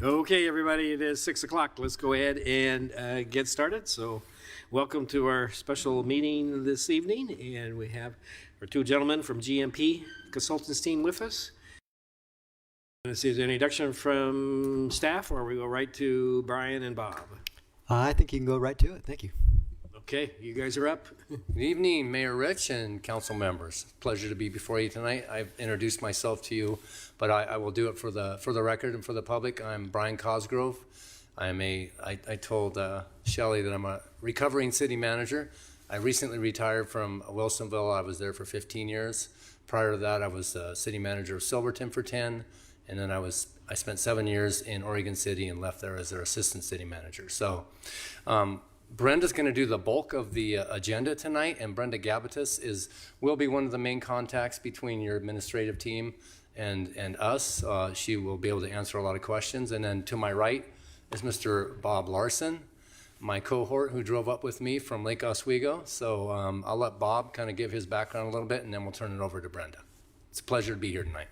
Okay, everybody, it is 6 o'clock. Let's go ahead and get started. So, welcome to our special meeting this evening. And we have our two gentlemen from GMP Consultants team with us. This is an introduction from staff, or we go right to Brian and Bob. I think you can go right to it. Thank you. Okay, you guys are up. Good evening, Mayor Rich and council members. Pleasure to be before you tonight. I've introduced myself to you, but I will do it for the record and for the public. I'm Brian Cosgrove. I told Shelley that I'm a recovering city manager. I recently retired from Wilsonville. I was there for 15 years. Prior to that, I was city manager of Silverton for 10, and then I spent 7 years in Oregon City and left there as their assistant city manager. So. Brenda's going to do the bulk of the agenda tonight, and Brenda Gabatis will be one of the main contacts between your administrative team and us. She will be able to answer a lot of questions. And then to my right is Mr. Bob Larson, my cohort who drove up with me from Lake Oswego. So I'll let Bob kind of give his background a little bit, and then we'll turn it over to Brenda. It's a pleasure to be here tonight.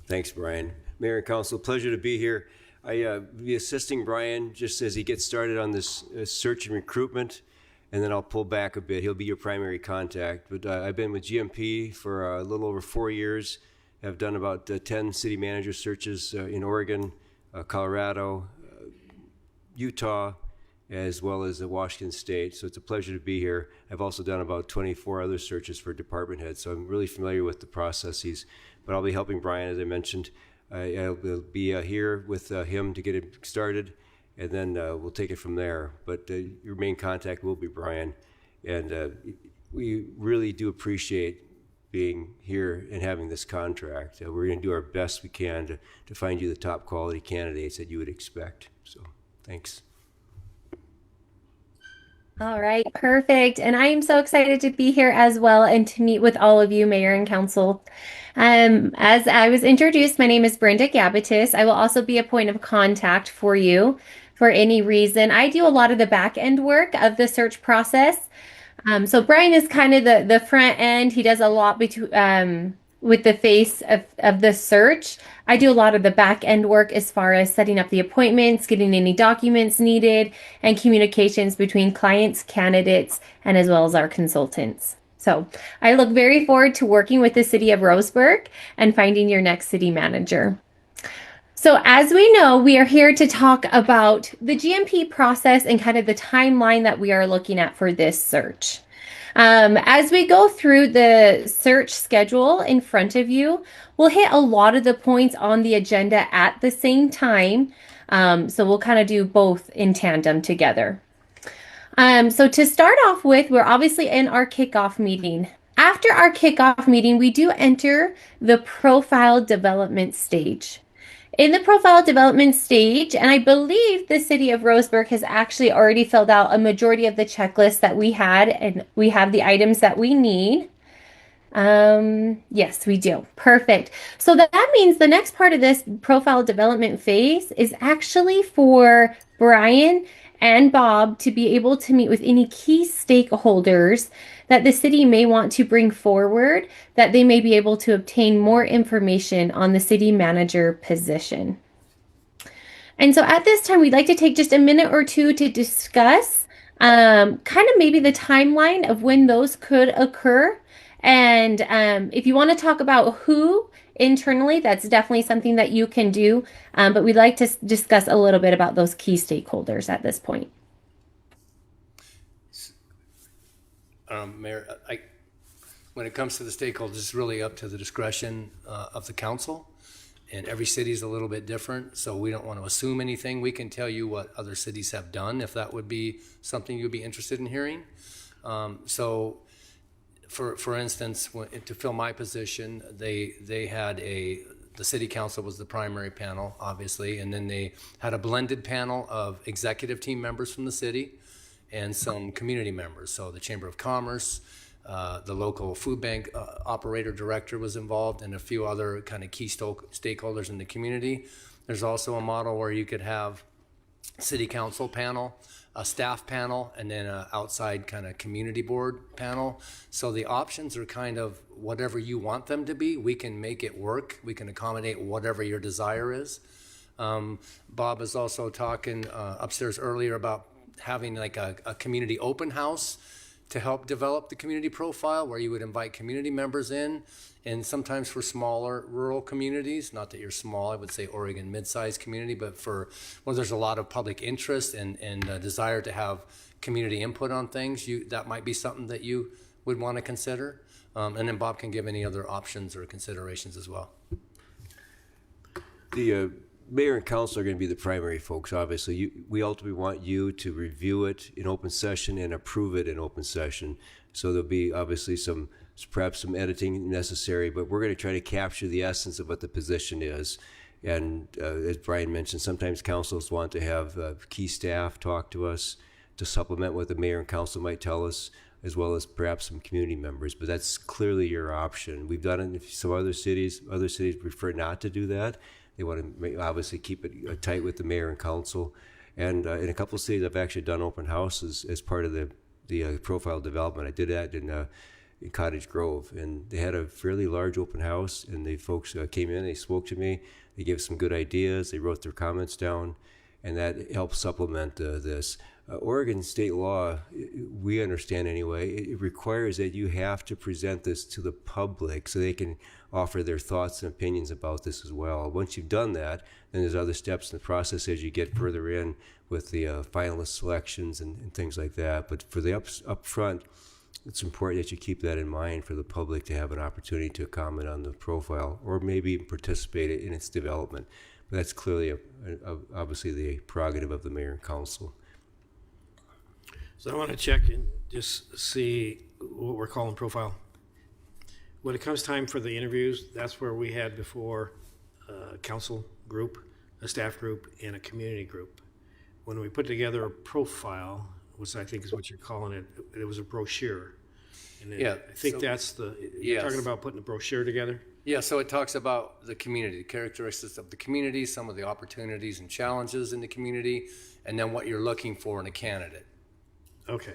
Thanks, Brian. Mayor and Council, pleasure to be here. I'll be assisting Brian just as he gets started on this search and recruitment, and then I'll pull back a bit. He'll be your primary contact. But I've been with GMP for a little over 4 years. I've done about 10 city manager searches in Oregon, Colorado, Utah, as well as Washington State. So it's a pleasure to be here. I've also done about 24 other searches for department heads, so I'm really familiar with the processes. But I'll be helping Brian, as I mentioned. I'll be here with him to get it started, and then we'll take it from there. But your main contact will be Brian, and we really do appreciate being here and having this contract. We're going to do our best we can to find you the top quality candidates that you would expect. So, thanks. All right, perfect. And I am so excited to be here as well and to meet with all of you, Mayor and Council. As I was introduced, my name is Brenda Gabatis. I will also be a point of contact for you for any reason. I do a lot of the back end work of the search process. So Brian is kind of the front end. He does a lot with the face of the search. I do a lot of the back end work as far as setting up the appointments, getting any documents needed, and communications between clients, candidates, and as well as our consultants. So I look very forward to working with the city of Roseburg and finding your next city manager. So as we know, we are here to talk about the GMP process and kind of the timeline that we are looking at for this search. As we go through the search schedule in front of you, we'll hit a lot of the points on the agenda at the same time. So we'll kind of do both in tandem together. So to start off with, we're obviously in our kickoff meeting. After our kickoff meeting, we do enter the profile development stage. In the profile development stage, and I believe the city of Roseburg has actually already filled out a majority of the checklist that we had, and we have the items that we need. Yes, we do. Perfect. So that means the next part of this profile development phase is actually for Brian and Bob to be able to meet with any key stakeholders that the city may want to bring forward, that they may be able to obtain more information on the city manager position. And so at this time, we'd like to take just a minute or two to discuss kind of maybe the timeline of when those could occur. And if you want to talk about who internally, that's definitely something that you can do. But we'd like to discuss a little bit about those key stakeholders at this point. Mayor, when it comes to the stakeholders, it's really up to the discretion of the council, and every city is a little bit different, so we don't want to assume anything. We can tell you what other cities have done, if that would be something you'd be interested in hearing. So, for instance, to fill my position, they had the city council was the primary panel, obviously, and then they had a blended panel of executive team members from the city and some community members. So the Chamber of Commerce, the local food bank operator director was involved, and a few other kind of key stakeholders in the community. There's also a model where you could have city council panel, a staff panel, and then an outside kind of community board panel. So the options are kind of whatever you want them to be. We can make it work. We can accommodate whatever your desire is. Bob is also talking upstairs earlier about having like a community open house to help develop the community profile, where you would invite community members in, and sometimes for smaller rural communities, not that you're small, I would say Oregon mid-sized community, but for where there's a lot of public interest and a desire to have community input on things, that might be something that you would want to consider. And then Bob can give any other options or considerations as well. The mayor and council are going to be the primary folks, obviously. We ultimately want you to review it in open session and approve it in open session. So there'll be obviously perhaps some editing necessary, but we're going to try to capture the essence of what the position is. And as Brian mentioned, sometimes councils want to have key staff talk to us to supplement what the mayor and council might tell us, as well as perhaps some community members, but that's clearly your option. We've done it in some other cities. Other cities prefer not to do that. They want to obviously keep it tight with the mayor and council. And in a couple of cities, I've actually done open houses as part of the profile development. I did that in Cottage Grove, and they had a fairly large open house, and the folks came in, they spoke to me, they gave some good ideas, they wrote their comments down, and that helped supplement this. Oregon state law, we understand anyway, it requires that you have to present this to the public so they can offer their thoughts and opinions about this as well. Once you've done that, then there's other steps in the process as you get further in with the finalist selections and things like that. But for the up front, it's important that you keep that in mind for the public to have an opportunity to comment on the profile or maybe even participate in its development. But that's clearly obviously the prerogative of the mayor and council. So I want to check and just see what we're calling profile. When it comes time for the interviews, that's where we had before a council group, a staff group, and a community group. When we put together a profile, which I think is what you're calling it, it was a brochure. And Yeah, I think so- that's you're Yes. talking about putting a brochure together? Yeah, so it talks about the community, the characteristics of the community, some of the opportunities and challenges in the community, and then what you're looking for in a candidate. Okay.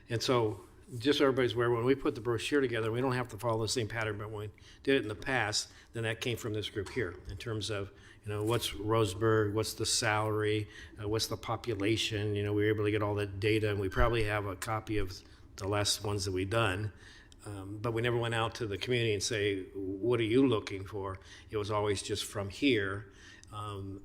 And so, just so everybody's aware, when we put the brochure together, we don't have to follow the same pattern, but when we did it in the past, then that came from this group here in terms of, what's Roseburg, what's the salary, what's the population, we were able to get all that data, and we probably have a copy of the last ones that we've done. But we never went out to the community and say, what are you looking for? It was always just from here.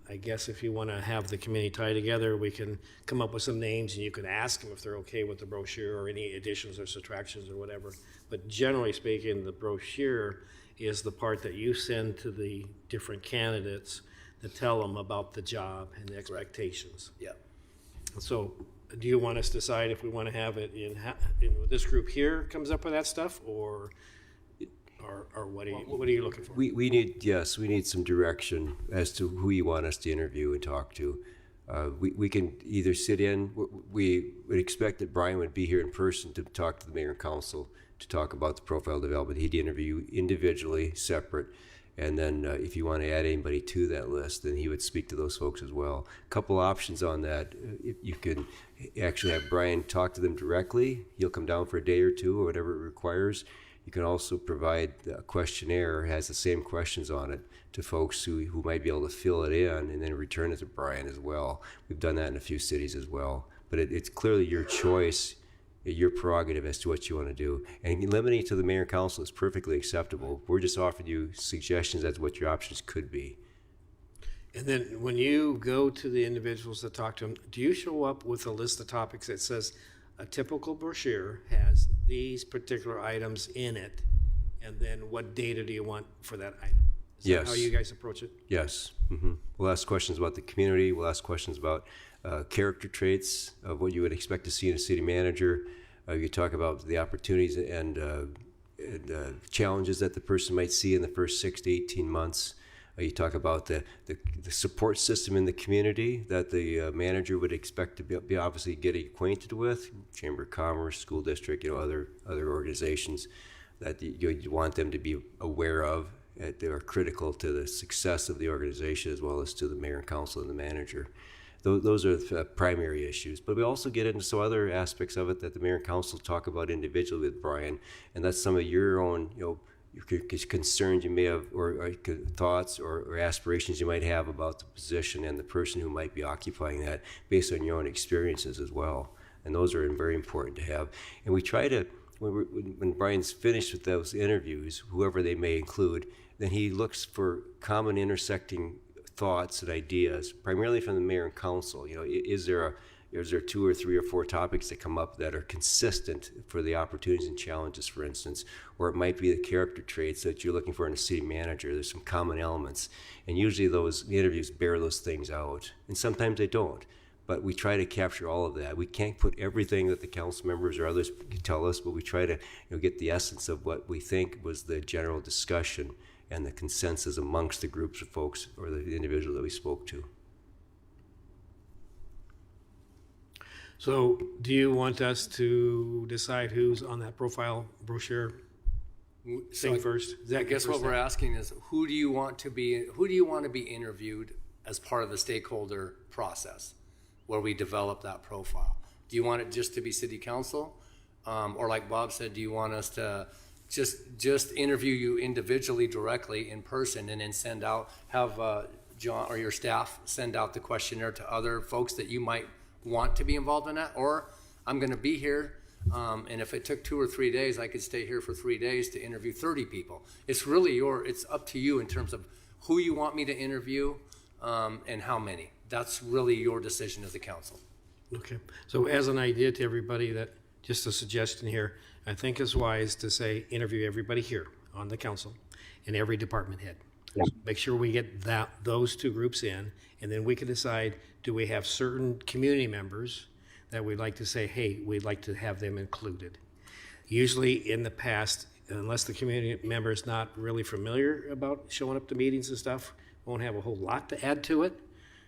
I guess if you want to have the community tie together, we can come up with some names and you can ask them if they're okay with the brochure or any additions or subtractions or whatever. But generally speaking, the brochure is the part that you send to the different candidates to tell them about the job and the expectations. Yeah. So do you want us to decide if we want to have it in this group here comes up with that stuff, or what are you looking for? We need some direction as to who you want us to interview and talk to. We can either sit in. We would expect that Brian would be here in person to talk to the mayor and council to talk about the profile development. He'd interview you individually, separate, and then if you want to add anybody to that list, then he would speak to those folks as well. A couple options on that. You can actually have Brian talk to them directly. He'll come down for a day or two or whatever it requires. You can also provide a questionnaire, has the same questions on it, to folks who might be able to fill it in and then return it to Brian as well. We've done that in a few cities as well. But it's clearly your choice, your prerogative as to what you want to do. And limiting it to the mayor and council is perfectly acceptable. We're just offering you suggestions as to what your options could be. And then when you go to the individuals to talk to them, do you show up with a list of topics that says a typical brochure has these particular items in it, and then what data do you want for that item? Is that how Yes. you guys approach it? Yes. We'll ask questions about the community. We'll ask questions about character traits of what you would expect to see in a city manager. You talk about the opportunities and challenges that the person might see in the first 6 to 18 months. You talk about the support system in the community that the manager would expect to be obviously get acquainted with, Chamber of Commerce, school district, other organizations that you want them to be aware of. They are critical to the success of the organization as well as to the mayor and council and the manager. Those are the primary issues. But we also get into some other aspects of it that the mayor and council talk about individually with Brian, and that's some of your own concerns you may have, or thoughts or aspirations you might have about the position and the person who might be occupying that based on your own experiences as well. And those are very important to have. And we try to, when Brian's finished with those interviews, whoever they may include, then he looks for common intersecting thoughts and ideas, primarily from the mayor and council. You know, is there 2 or 3 or 4 topics that come up that are consistent for the opportunities and challenges, for instance, or it might be the character traits that you're looking for in a city manager. There's some common elements, and usually the interviews bear those things out, and sometimes they don't. But we try to capture all of that. We can't put everything that the council members or others tell us, but we try to get the essence of what we think was the general discussion and the consensus amongst the groups of folks or the individual that we spoke to. So do you want us to decide who's on that profile brochure thing first? Is that I guess the what first we're step? asking is who do you want to be interviewed as part of the stakeholder process where we develop that profile? Do you want it just to be city council? Or like Bob said, do you want us to just interview you individually directly in person and then have John or your staff send out the questionnaire to other folks that you might want to be involved in that? Or I'm going to be here, and if it took 2 or 3 days, I could stay here for 3 days to interview 30 people. It's really it's up to you in terms of who you want me to interview and how many. That's really your decision as a council. Okay, so as an idea to everybody, that just a suggestion here, I think it's wise to say interview everybody here on the council and every department head. Make sure we get those 2 groups in, and then we can decide, do we have certain community members that we'd like to say, hey, we'd like to have them included. Usually in the past, unless the community member is not really familiar about showing up to meetings and stuff, won't have a whole lot to add to it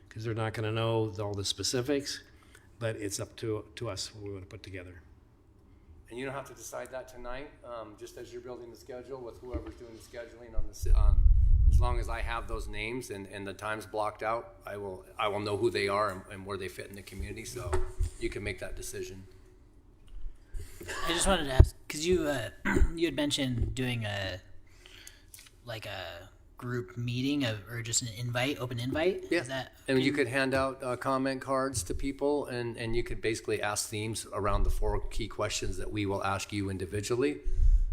because they're not going to know all the specifics, but it's up to us what we want to put together. And you don't have to decide that tonight, just as you're building the schedule with whoever's doing the scheduling as long as I have those names and the times blocked out, I will know who they are and where they fit in the community, so you can make that decision. I just wanted to ask, because you had mentioned doing a group meeting or just an open invite. Yeah, Is that, and you could hand out comment cards to people, and you could basically ask themes around the 4 key questions that we will ask you individually,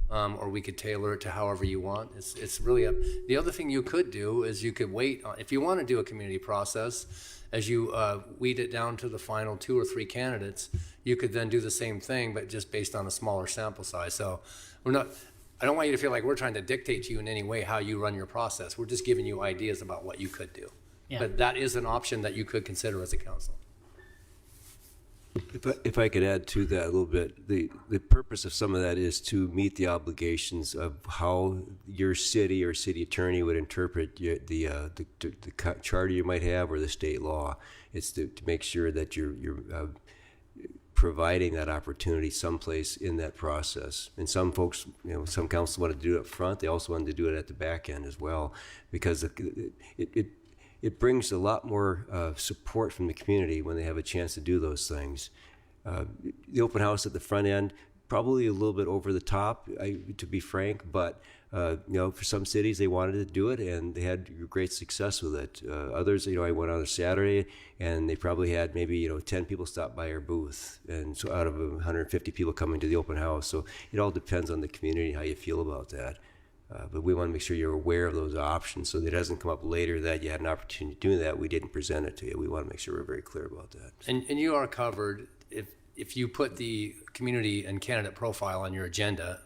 or we could tailor it to however you want. It's really up. The other thing you could do is you could wait if you want to do a community process. As you weed it down to the final 2 or 3 candidates, you could then do the same thing, but just based on a smaller sample size. So I don't want you to feel like we're trying to dictate to you in any way how you run your process. We're just giving you ideas about what you could do. Yeah. But that is an option that you could consider as a council. If I could add to that a little bit, the purpose of some of that is to meet the obligations of how your city or city attorney would interpret the charter you might have or the state law. It's to make sure that you're providing that opportunity someplace in that process. And some folks, some councils want to do it up front. They also want to do it at the back end as well, because it brings a lot more support from the community when they have a chance to do those things. The open house at the front end, probably a little bit over the top, to be frank, but for some cities they wanted to do it and they had great success with it. Others, I went on a Saturday and they probably had maybe 10 people stop by our booth, and so out of 150 people coming to the open house. So it all depends on the community, how you feel about that. But we want to make sure you're aware of those options so that it doesn't come up later that you had an opportunity to do that. We didn't present it to you. We want to make sure we're very clear about that. And you are covered if you put the community and candidate profile on your agenda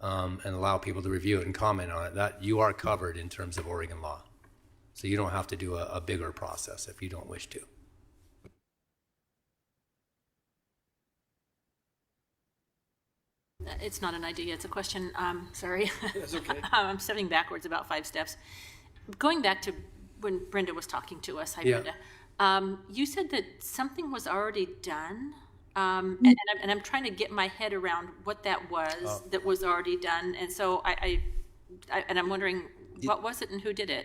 and allow people to review it and comment on it, that you are covered in terms of Oregon law. So you don't have to do a bigger process if you don't wish to. It's not an idea, it's a question. Sorry. That's okay. I'm stepping backwards about 5 steps. Going back to when Brenda was talking to us, hi Yeah. Brenda. You said that something was already done, and I'm trying to get my head around what that was that was already done. And so I'm wondering, what was it and who did it?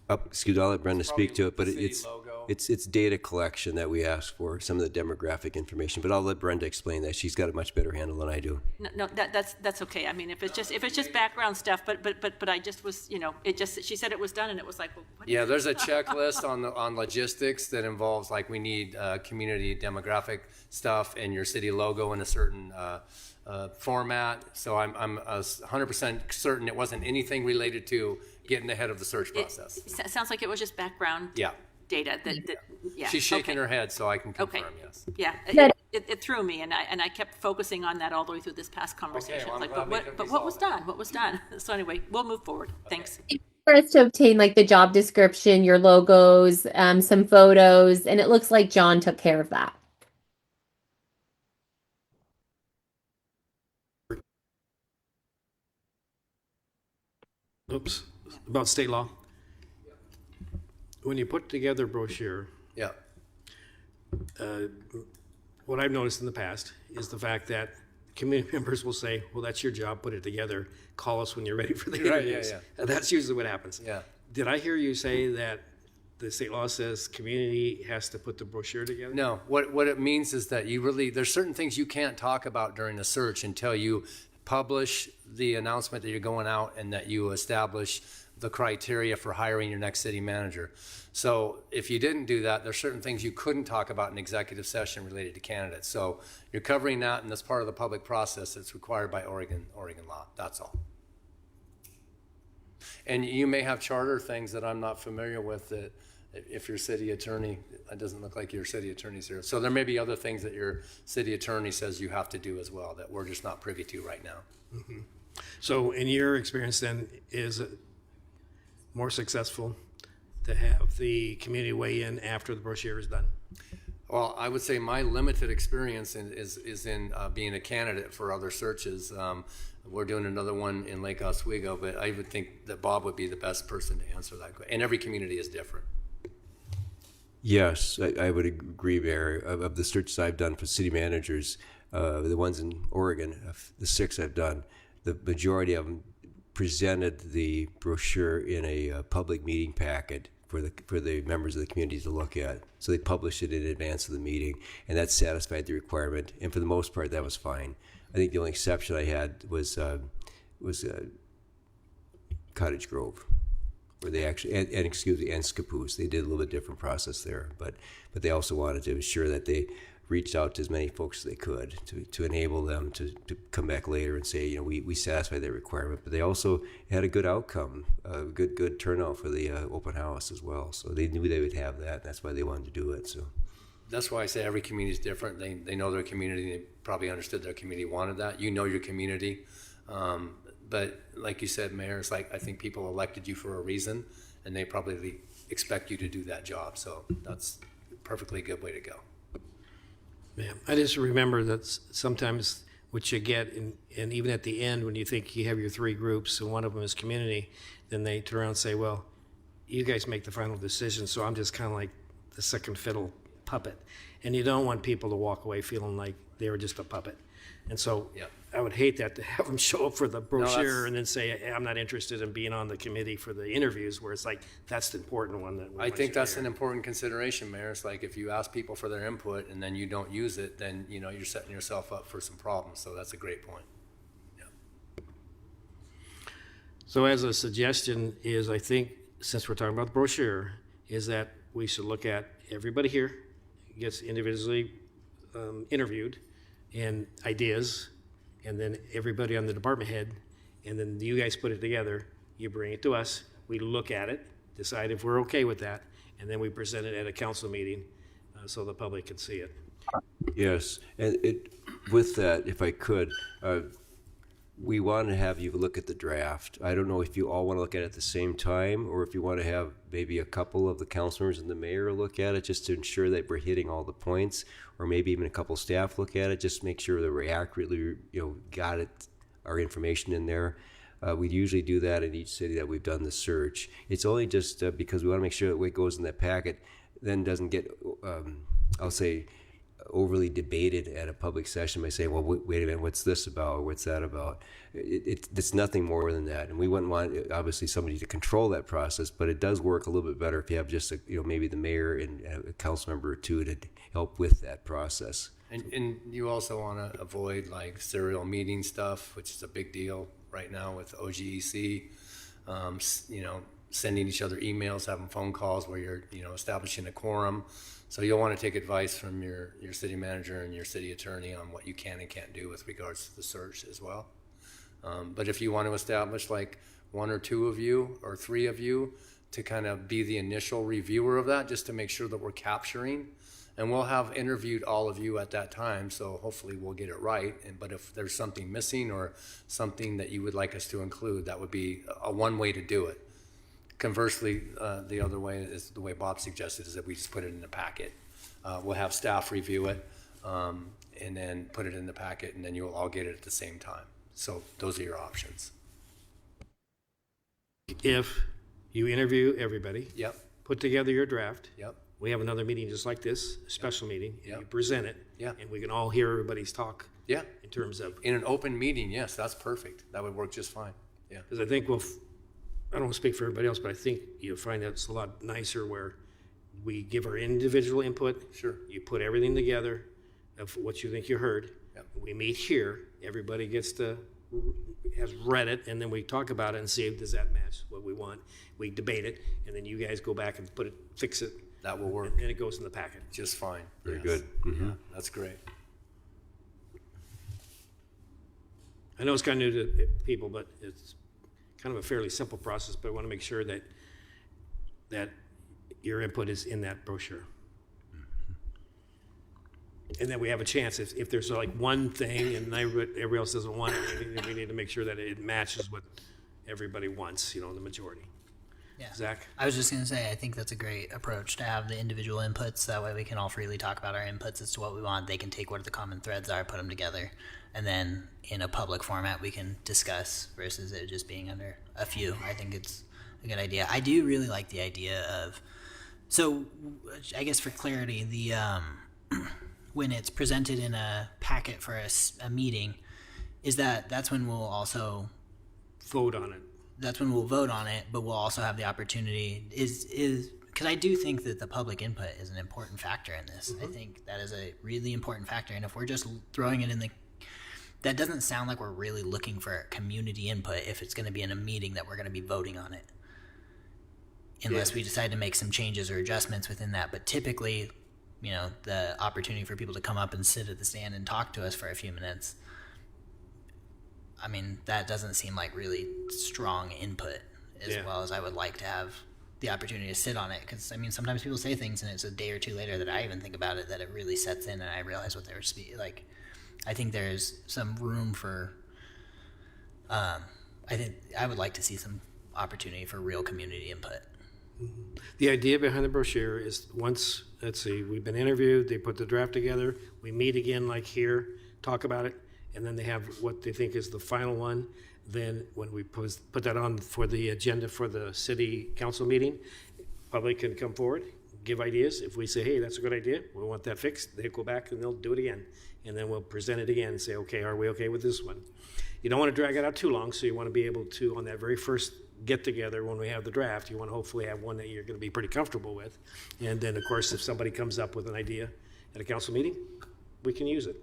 Excuse me, I'll let Brenda speak to it, but City it's logo It's data collection that we ask for, some of the demographic information, but I'll let Brenda explain that. She's got a much better handle than I do. No, that's okay. I mean, if it's just background stuff, but I just was, she said it was done, and it was like, well, what? Yeah, there's a checklist on logistics that involves, like, we need community demographic stuff and your city logo in a certain format. So I'm 100% certain it wasn't anything related to getting ahead of the search process. It sounds like it was just background Yeah. data that yeah. She's shaking okay. her head, so I can Okay. confirm, yes. Yeah, But- it threw me, and I kept focusing on that all the way through this past conversation. well, I'm Like, glad we could but what was resolve done? What was done? So anyway, we'll move forward. Thanks. For us to obtain like the job description, your logos, some photos, and it looks like John took care of that. Oops, about state law. When you put together a brochure, Yeah. what I've noticed in the past is the fact that community members will say, well, that's your job, put it together, call us when you're ready for the Right, yeah, interviews. yeah. And that's usually what happens. Yeah. Did I hear you say that the state law says community has to put the brochure together? No, what it means is that there's certain things you can't talk about during the search until you publish the announcement that you're going out and that you establish the criteria for hiring your next city manager. So if you didn't do that, there's certain things you couldn't talk about in executive session related to candidates. So you're covering that, and that's part of the public process that's required by Oregon law. That's all. And you may have charter things that I'm not familiar with that if your city attorney, it doesn't look like your city attorney's here. So there may be other things that your city attorney says you have to do as well that we're just not privy to right now. So in your experience then, is it more successful to have the community weigh in after the brochure is done? Well, I would say my limited experience is in being a candidate for other searches. We're doing another one in Lake Oswego, but I would think that Bob would be the best person to answer that. And every community is different. Yes, I would agree, Mayor. Of the searches I've done for city managers, the ones in Oregon, the 6 I've done, the majority of them presented the brochure in a public meeting packet for the members of the community to look at. So they published it in advance of the meeting, and that satisfied the requirement. And for the most part, that was fine. I think the only exception I had was Cottage Grove, where they actually and Scappoose. They did a little bit different process there, but they also wanted to ensure that they reached out to as many folks as they could to enable them to come back later and say, we satisfied that requirement. But they also had a good outcome, a good turnout for the open house as well. So they knew they would have that, and that's why they wanted to do it. So That's why I say every community is different. They know their community. They probably understood their community wanted that. You know your community. But like you said, Mayor, it's like I think people elected you for a reason, and they probably expect you to do that job. So that's a perfectly good way to go. Yeah, I just remember that sometimes what you get, and even at the end, when you think you have your 3 groups and one of them is community, then they turn around and say, well, you guys make the final decision, so I'm just kind of like the second fiddle puppet. And you don't want people to walk away feeling like they were just a puppet. And so Yeah. I would hate that, to have them show up for the brochure that's- and then say, hey, I'm not interested in being on the committee for the interviews, where it's like, that's the important one that we I want think you to that's hear. an important consideration, Mayor. It's like if you ask people for their input and then you don't use it, then you're setting yourself up for some problems. So that's a great point. So as a suggestion is, I think, since we're talking about the brochure, is that we should look at everybody here gets individually interviewed and ideas, and then everybody on the department head, and then you guys put it together, you bring it to us, we look at it, decide if we're okay with that, and then we present it at a council meeting so the public can see it. yes, and with that, if I could, we want to have you look at the draft. I don't know if you all want to look at it at the same time, or if you want to have maybe a couple of the councilors and the mayor look at it, just to ensure that we're hitting all the points, or maybe even a couple staff look at it, just to make sure that we accurately, got it, our information in there. We usually do that in each city that we've done the search. It's only just because we want to make sure that what goes in that packet then doesn't get, I'll say, overly debated at a public session by saying, well, wait a minute, what's this about, or what's that about? It's nothing more than that, and we wouldn't want obviously somebody to control that process, but it does work a little bit better if you have just maybe the mayor and a council member or two to help with that process. And you also want to avoid like serial meeting stuff, which is a big deal right now with OGEC. Sending each other emails, having phone calls where you're, establishing a quorum. So you'll want to take advice from your city manager and your city attorney on what you can and can't do with regards to the search as well. But if you want to establish like one or two of you or three of you to kind of be the initial reviewer of that, just to make sure that we're capturing, and we'll have interviewed all of you at that time, so hopefully we'll get it right. But if there's something missing or something that you would like us to include, that would be a one way to do it. Conversely, the other way is the way Bob suggested, is that we just put it in the packet. We'll have staff review it and then put it in the packet, and then you'll all get it at the same time. So those are your options. If you interview everybody, Yep, put together your draft, yep, we have another meeting just like this, a special meeting, and Yep. you present it, Yeah. and we can all hear everybody's talk yeah. in terms of, In an open meeting, yes, that's perfect. That would work just fine. Yeah, because I think I don't want to speak for everybody else, but I think you'll find that it's a lot nicer where we give our individual input. Sure. You put everything together of what you think you heard. Yep. We meet here, everybody has read it, and then we talk about it and see, does that match what we want? We debate it, and then you guys go back and fix it, that will work and then it goes in the packet. just fine. Very Yes. good. Yeah, that's great. I know it's kind of new to people, but it's kind of a fairly simple process, but I want to make sure that your input is in that brochure. And then we have a chance, if there's like one thing and everybody else doesn't want it, we need to make sure that it matches what everybody wants, the majority. Yeah. Zach? I was just going to say, I think that's a great approach to have the individual inputs. That way we can all freely talk about our inputs as to what we want. They can take what the common threads are, put them together. And then in a public format, we can discuss versus it just being under a few. I think it's a good idea. I do really like the idea of, so I guess for clarity, the when it's presented in a packet for a meeting, that's when we'll also Vote on it. that's when we'll vote on it, but we'll also have the opportunity because I do think that the public input is an important factor in this. I think that is a really important factor. And if we're just throwing it that doesn't sound like we're really looking for community input if it's going to be in a meeting that we're going to be voting on it. Unless we decide to make some changes or adjustments within that. But typically, the opportunity for people to come up and sit at the stand and talk to us for a few minutes, I mean, that doesn't seem like really strong input as well as I would like to have the opportunity to sit on it. Because, I mean, sometimes people say things and it's a day or two later that I even think about it, that it really sets in and I realize what they were speaking. Like, I think there's some room for, I think I would like to see some opportunity for real community input. The idea behind the brochure is once, let's see, we've been interviewed, they put the draft together, we meet again like here, talk about it, and then they have what they think is the final one. Then when we put that on for the agenda for the city council meeting, public can come forward, give ideas. If we say, hey, that's a good idea, we want that fixed, they'll go back and they'll do it again. And then we'll present it again and say, okay, are we okay with this one? You don't want to drag it out too long, so you want to be able to, on that very first get together when we have the draft, you want to hopefully have one that you're going to be pretty comfortable with. And then, of course, if somebody comes up with an idea at a council meeting, we can use it.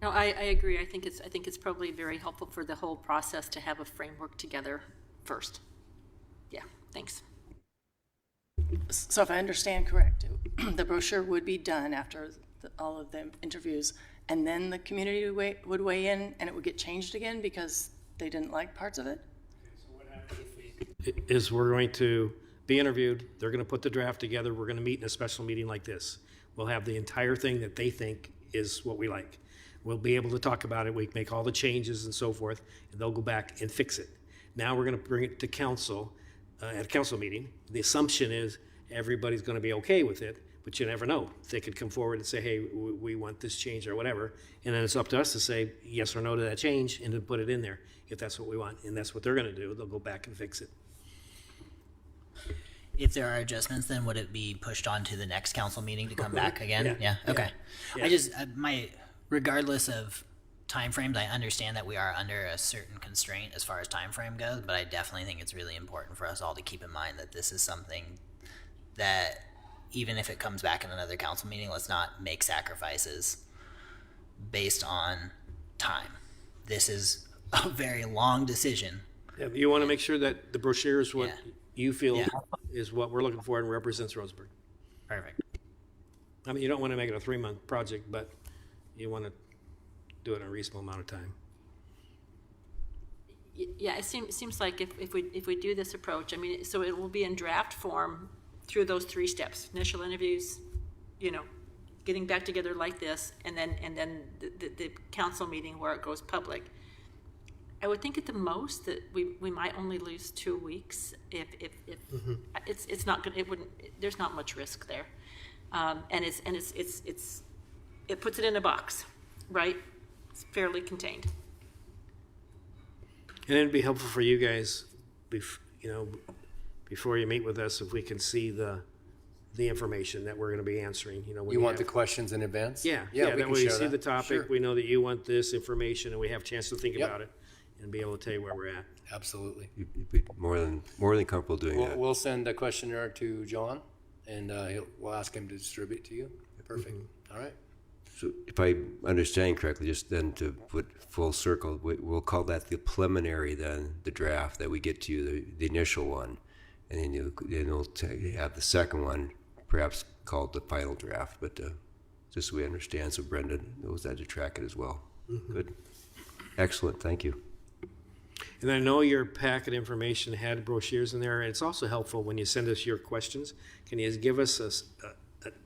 No, I agree. I think it's probably very helpful for the whole process to have a framework together first. Yeah, thanks. So if I understand correct, the brochure would be done after all of the interviews, and then the community would weigh in, and it would get changed again because they didn't like parts of it? Is we're going to be interviewed, they're going to put the draft together, we're going to meet in a special meeting like this. We'll have the entire thing that they think is what we like. We'll be able to talk about it, we can make all the changes and so forth, and they'll go back and fix it. Now we're going to bring it to council, at a council meeting. The assumption is everybody's going to be okay with it, but you never know. They could come forward and say, hey, we want this change or whatever, and then it's up to us to say yes or no to that change and then put it in there if that's what we want, and that's what they're going to do. They'll go back and fix it. if there are adjustments, then would it be pushed on to the next council meeting to come back again? Yeah. Okay. Yeah. I just, regardless of timeframes, I understand that we are under a certain constraint as far as time frame goes, but I definitely think it's really important for us all to keep in mind that this is something that, even if it comes back in another council meeting, let's not make sacrifices based on time. This is a very long decision. Yeah, you want to make sure that the brochure is what Yeah. you feel Yeah. is what we're looking for and represents Roseburg. Perfect. I mean, you don't want to make it a 3-month project, but you want to do it in a reasonable amount of time. Yeah, it seems like if we do this approach, I mean, so it will be in draft form through those 3 steps: initial interviews, getting back together like this, and then the council meeting where it goes public. I would think at the most that we might only lose 2 weeks if it's not good. It wouldn't. There's not much risk there, and it puts it in a box, right? It's fairly contained. And it'd be helpful for you guys, before you meet with us, if we can see the information that we're going to be answering. When You want have- the questions in advance? Yeah, we that can way you share see that. the topic. Sure. We know that you want this information, and we have a chance to think Yep. about it and be able to tell you where we're at. Absolutely. You'd be more than comfortable doing that. We'll send a questionnaire to John, and we'll ask him to distribute to you. Perfect. All right. So if I understand correctly, just then to put full circle, we'll call that the preliminary, then the draft that we get to you, the initial one, and then you'll have the second one, perhaps called the final draft. But just so we understand, so Brenda knows that to track it as well. Good, excellent, thank you. And I know your packet information had brochures in there, and it's also helpful when you send us your questions. Can you give us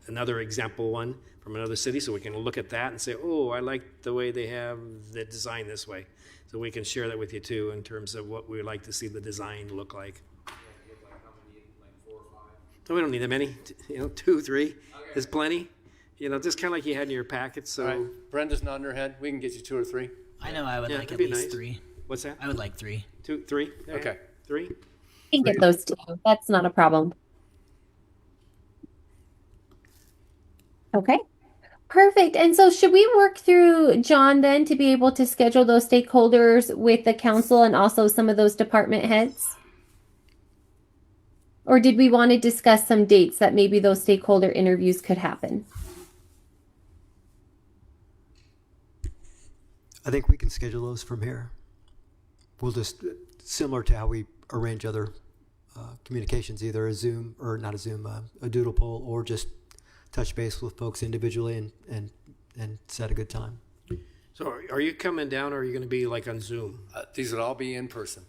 another example one from another city so we can look at that and say, oh, I like the way they have the design this way. So we can share that with you too in terms of what we would like to see the design look like. So we don't need that many, 2, 3 is plenty. Just kind of like you had in your packet. So All right. Brenda's nodding her head. We can get you 2 or 3. I know I would Yeah, like that'd at be least nice. 3. what's that? I would like 3. 2, 3? Okay. 3? can get those too. That's not a problem. Okay. Perfect. And so should we work through John then to be able to schedule those stakeholders with the council and also some of those department heads? Or did we want to discuss some dates that maybe those stakeholder interviews could happen? I think we can schedule those from here. We'll just, similar to how we arrange other communications, either a Zoom, or not a Zoom, a doodle poll, or just touch base with folks individually and set a good time. So are you coming down, or are you going to be like on Zoom? These would all be in person.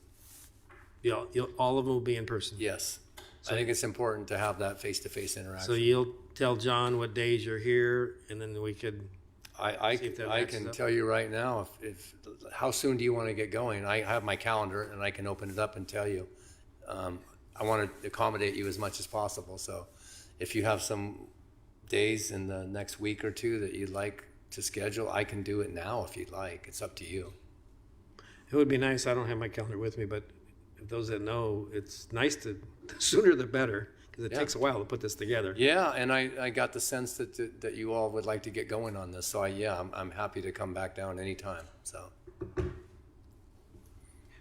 All of them will be in person. Yes. I think it's important to have that face-to-face interaction. So you'll tell John what days you're here, and then we could. I See if that I matches can up. tell you right now, if how soon do you want to get going? I have my calendar and I can open it up and tell you. I want to accommodate you as much as possible. So if you have some days in the next week or two that you'd like to schedule, I can do it now if you'd like. It's up to you. It would be nice. I don't have my calendar with me, but if those that know, it's nice to the sooner the better, because it Yeah. takes a while to put this together. Yeah, and I got the sense that you all would like to get going on this. So I'm happy to come back down anytime. So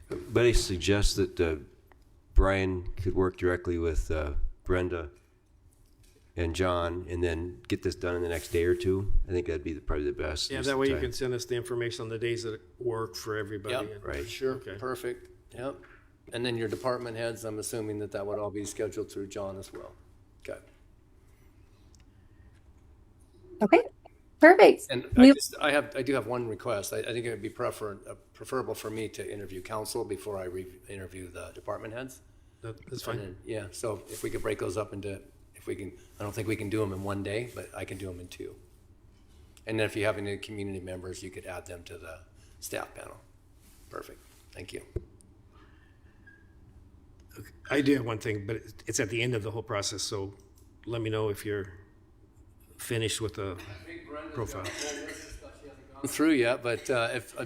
But I suggest that Brian could work directly with Brenda and John, and then get this done in the next day or two. I think that'd be probably the best. Yeah, just that way you time. can send us the information on the days that work for everybody. Yep. Right. sure, Okay. perfect. Yep. And then your department heads, I'm assuming that would all be scheduled through John as well. Okay. Okay. Perfect. And We- I do have one request. I think it would be preferable for me to interview council before I interview the department heads. That's And fine. then, yeah, so if we could break those up into, I don't think we can do them in one day, but I can do them in 2. And then if you have any community members, you could add them to the staff panel. Perfect. Thank you. I do have one thing, but it's at the end of the whole process, so let me know if you're finished with the profile. Through yet, but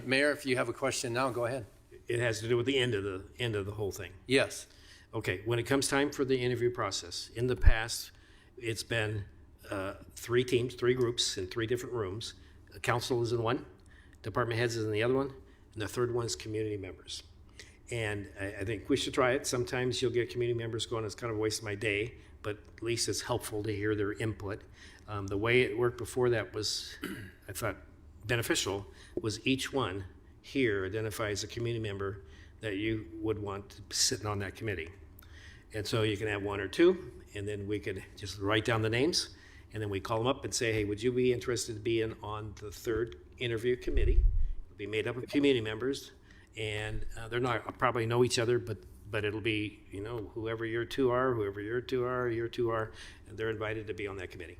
Mayor, if you have a question now, go ahead. It has to do with the end of the whole thing. Yes. Okay, when it comes time for the interview process, in the past, it's been 3 teams, 3 groups in 3 different rooms. Council is in one, department heads is in the other one, and the third one is community members. And I think we should try it. Sometimes you'll get community members going, it's kind of a waste of my day, but at least it's helpful to hear their input. The way it worked before that was, I thought, beneficial, was each one here identifies a community member that you would want sitting on that committee. And so you can have 1 or 2, and then we could just write down the names, and then we call them up and say, hey, would you be interested in being on the 3rd interview committee? It'll be made up of community members, and they're not probably know each other, but it'll be, you know, whoever your 2 are, whoever your 2 are, your 2 are, and they're invited to be on that committee.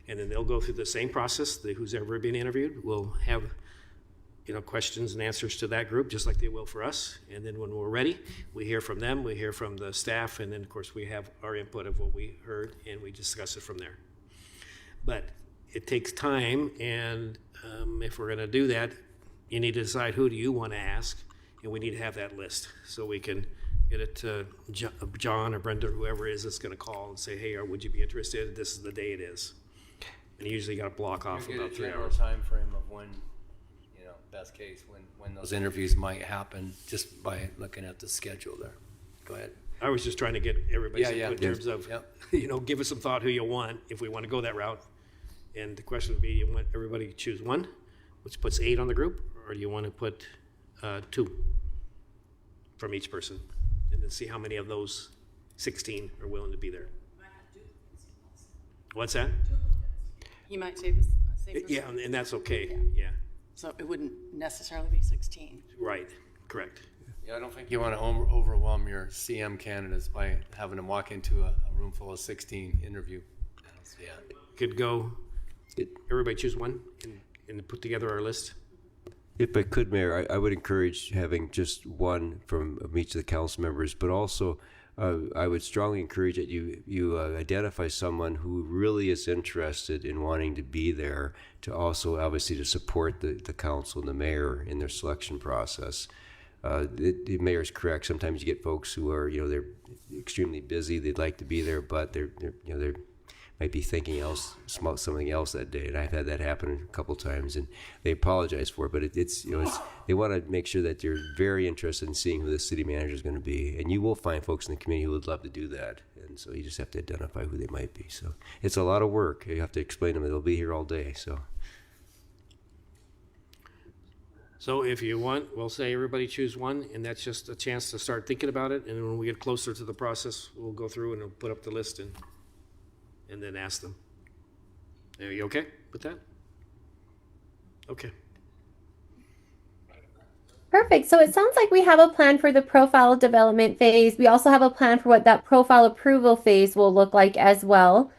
And then they'll go through the same process. Who's ever been interviewed will have, you know, questions and answers to that group, just like they will for us. And then when we're ready, we hear from them, we hear from the staff, and then of course we have our input of what we heard, and we discuss it from there. But it takes time, and if we're gonna do that, you need to decide who do you want to ask, and we need to have that list so we can get it to John or Brenda, whoever it is that's gonna call and say, hey, would you be interested? This is the day it is. And you usually gotta block off Get about a 3 general hours. time frame of when, you know, best case, when those interviews might happen, just by looking at the schedule there. Go ahead. I was just trying to get everybody's Yeah, input yeah. in terms of, Yep. you know, give us some thought who you want, if we want to go that route. And the question would be, you want everybody to choose 1, which puts 8 on the group, or do you want to put 2 from each person? And then see how many of those 16 are willing to be there. What's that? He might save us. Yeah, and that's okay, yeah, So it wouldn't necessarily be 16. right, correct. Yeah, I don't think you want to overwhelm your CM candidates by having them walk into a room full of 16 interview. Yeah. Could go, everybody choose 1 and put together our list. If I could, Mayor, I would encourage having just 1 from each of the council members, but also I would strongly encourage that you identify someone who really is interested in wanting to be there, to also obviously to support the council and the mayor in their selection process. The mayor's correct. Sometimes you get folks who are, you know, they're extremely busy. They'd like to be there, but they're you know, they're might be thinking about something else that day, and I've had that happen a couple times, and they apologize for it. But it's, you know, they want to make sure that you're very interested in seeing who the city manager is going to be, and you will find folks in the community who would love to do that. And so you just have to identify who they might be. So it's a lot of work. You have to explain to them they'll be here all day. So if you want, we'll say everybody choose 1, and that's just a chance to start thinking about it. And when we get closer to the process, we'll go through and we'll put up the list and then ask them. Are you okay with that? Okay. Perfect. So it sounds like we have a plan for the profile development phase. We also have a plan for what that profile approval phase will look like as well.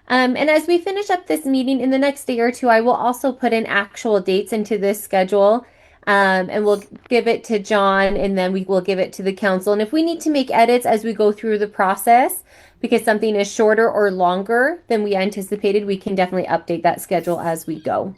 And as we finish up this meeting in the next day or 2, I will also put in actual dates into this schedule. And we'll give it to John, and then we will give it to the council. And if we need to make edits as we go through the process, because something is shorter or longer than we anticipated, we can definitely update that schedule as we go.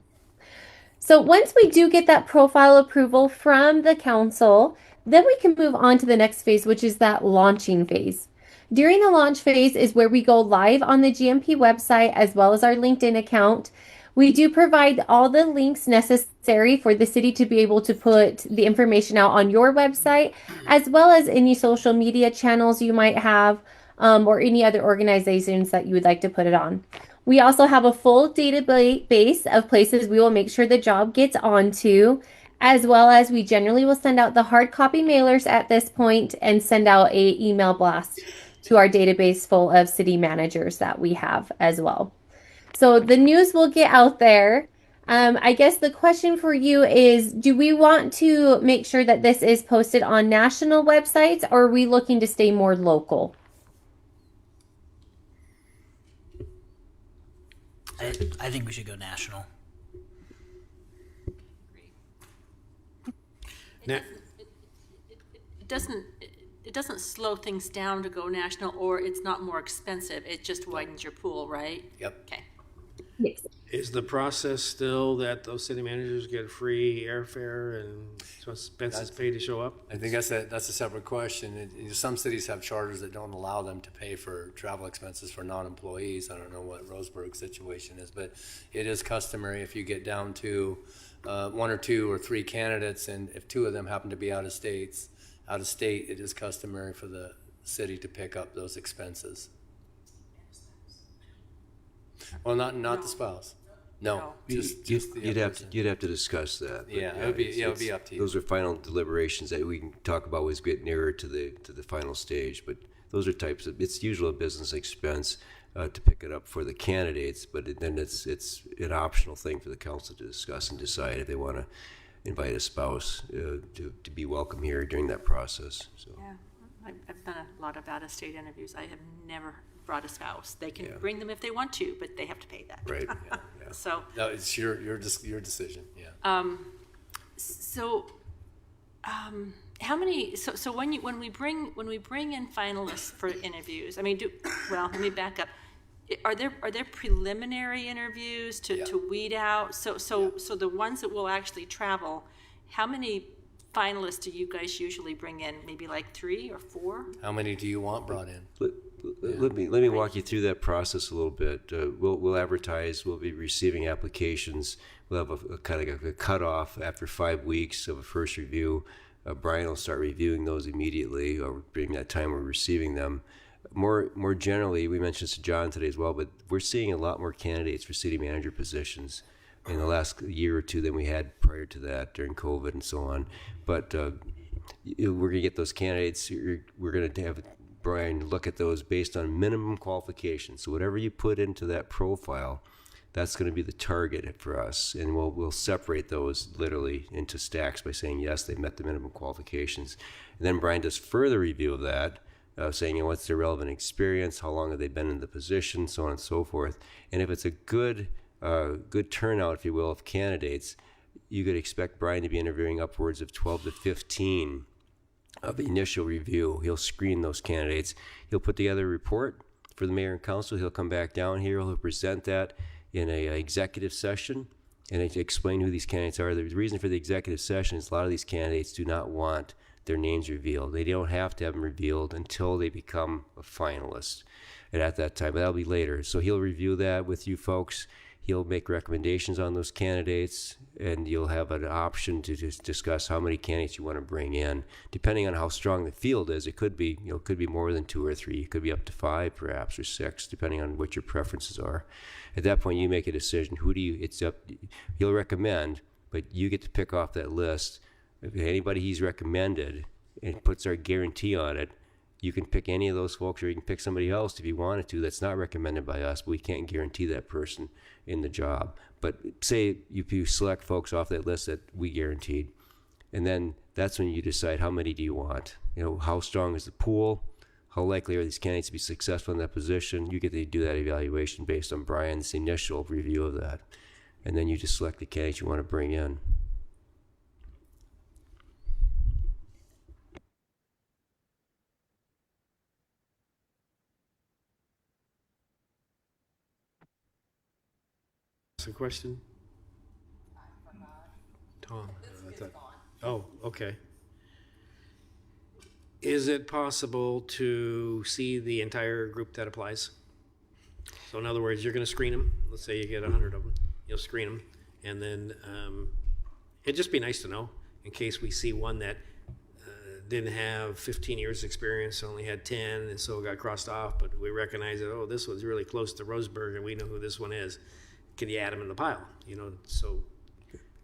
So once we do get that profile approval from the council, then we can move on to the next phase, which is that launching phase. During the launch phase is where we go live on the GMP website as well as our LinkedIn account. We do provide all the links necessary for the city to be able to put the information out on your website, as well as any social media channels you might have, or any other organizations that you would like to put it on. We also have a full database of places we will make sure the job gets onto, as well as we generally will send out the hard copy mailers at this point and send out a email blast to our database full of city managers that we have as well. So the news will get out there. I guess the question for you is, do we want to make sure that this is posted on national websites, or are we looking to stay more local? I think we should go national. Now, It doesn't slow things down to go national, or it's not more expensive. It just widens your pool, right? Yep. Okay. Yes. Is the process still that those city managers get free airfare and expenses paid to show up? I think that's a separate question. Some cities have charters that don't allow them to pay for travel expenses for non-employees. I don't know what Roseburg's situation is, but it is customary if you get down to one or two or three candidates, and if two of them happen to be out of state, it is customary for the city to pick up those expenses. Well, not the spouse. No, just the You'd other have person. you'd have to discuss that. But Yeah, it would be it's- up to you. Those are final deliberations that we can talk about as we get nearer to the final stage. But those are types of, it's usually a business expense to pick it up for the candidates, but then it's an optional thing for the council to discuss and decide if they want to invite a spouse to be welcome here during that process. So. Yeah, I've done a lot of out-of-state interviews. I have never brought a spouse. They can Yeah. bring them if they want to, but they have to pay that. Right. Yeah. So, No, it's your decision. Yeah. how many? So when we bring in finalists for interviews, I mean, let me back up. Are there preliminary interviews to weed out? So the ones that will actually travel, how many finalists do you guys usually bring in? Maybe like 3 or 4? How many do you want brought in? Let me walk you through that process a little bit. We'll advertise. We'll be receiving applications. We'll have a kind of a cutoff after 5 weeks of a first review. Brian will start reviewing those immediately, or during that time we're receiving them. More generally, we mentioned this to John today as well, but we're seeing a lot more candidates for city manager positions in the last year or two than we had prior to that during COVID and so on. But we're going to get those candidates. We're going to have Brian look at those based on minimum qualifications. So whatever you put into that profile, that's going to be the target for us, and we'll separate those literally into stacks by saying yes, they met the minimum qualifications. And then Brian does further review of that, saying what's their relevant experience, how long have they been in the position, so on and so forth. And if it's a good turnout, if you will, of candidates, you could expect Brian to be interviewing upwards of 12 to 15 of the initial review. He'll screen those candidates. He'll put together a report for the mayor and council. He'll come back down here. He'll present that in a executive session and explain who these candidates are. The reason for the executive session is a lot of these candidates do not want their names revealed. They don't have to have them revealed until they become a finalist. And at that time, but that'll be later. So he'll review that with you folks. He'll make recommendations on those candidates, and you'll have an option to just discuss how many candidates you want to bring in. Depending on how strong the field is, it could be more than 2 or 3. It could be up to 5, perhaps, or 6, depending on what your preferences are. At that point, you make a decision. He'll recommend, but you get to pick off that list. If anybody he's recommended and puts our guarantee on it, you can pick any of those folks, or you can pick somebody else if you wanted to that's not recommended by us, but we can't guarantee that person in the job. But say you select folks off that list that we guaranteed, and then that's when you decide how many do you want. How strong is the pool? How likely are these candidates to be successful in that position? You get to do that evaluation based on Brian's initial review of that. And then you just select the candidates you want to bring in. That's a question? Tom. Oh, okay. Is it possible to see the entire group that applies? So in other words, you're going to screen them. Let's say you get 100 of them. You'll screen them. And then it'd just be nice to know in case we see one that didn't have 15 years experience, only had 10, and so got crossed off, but we recognize that, oh, this was really close to Roseburg, and we know who this one is. Can you add them in the pile? So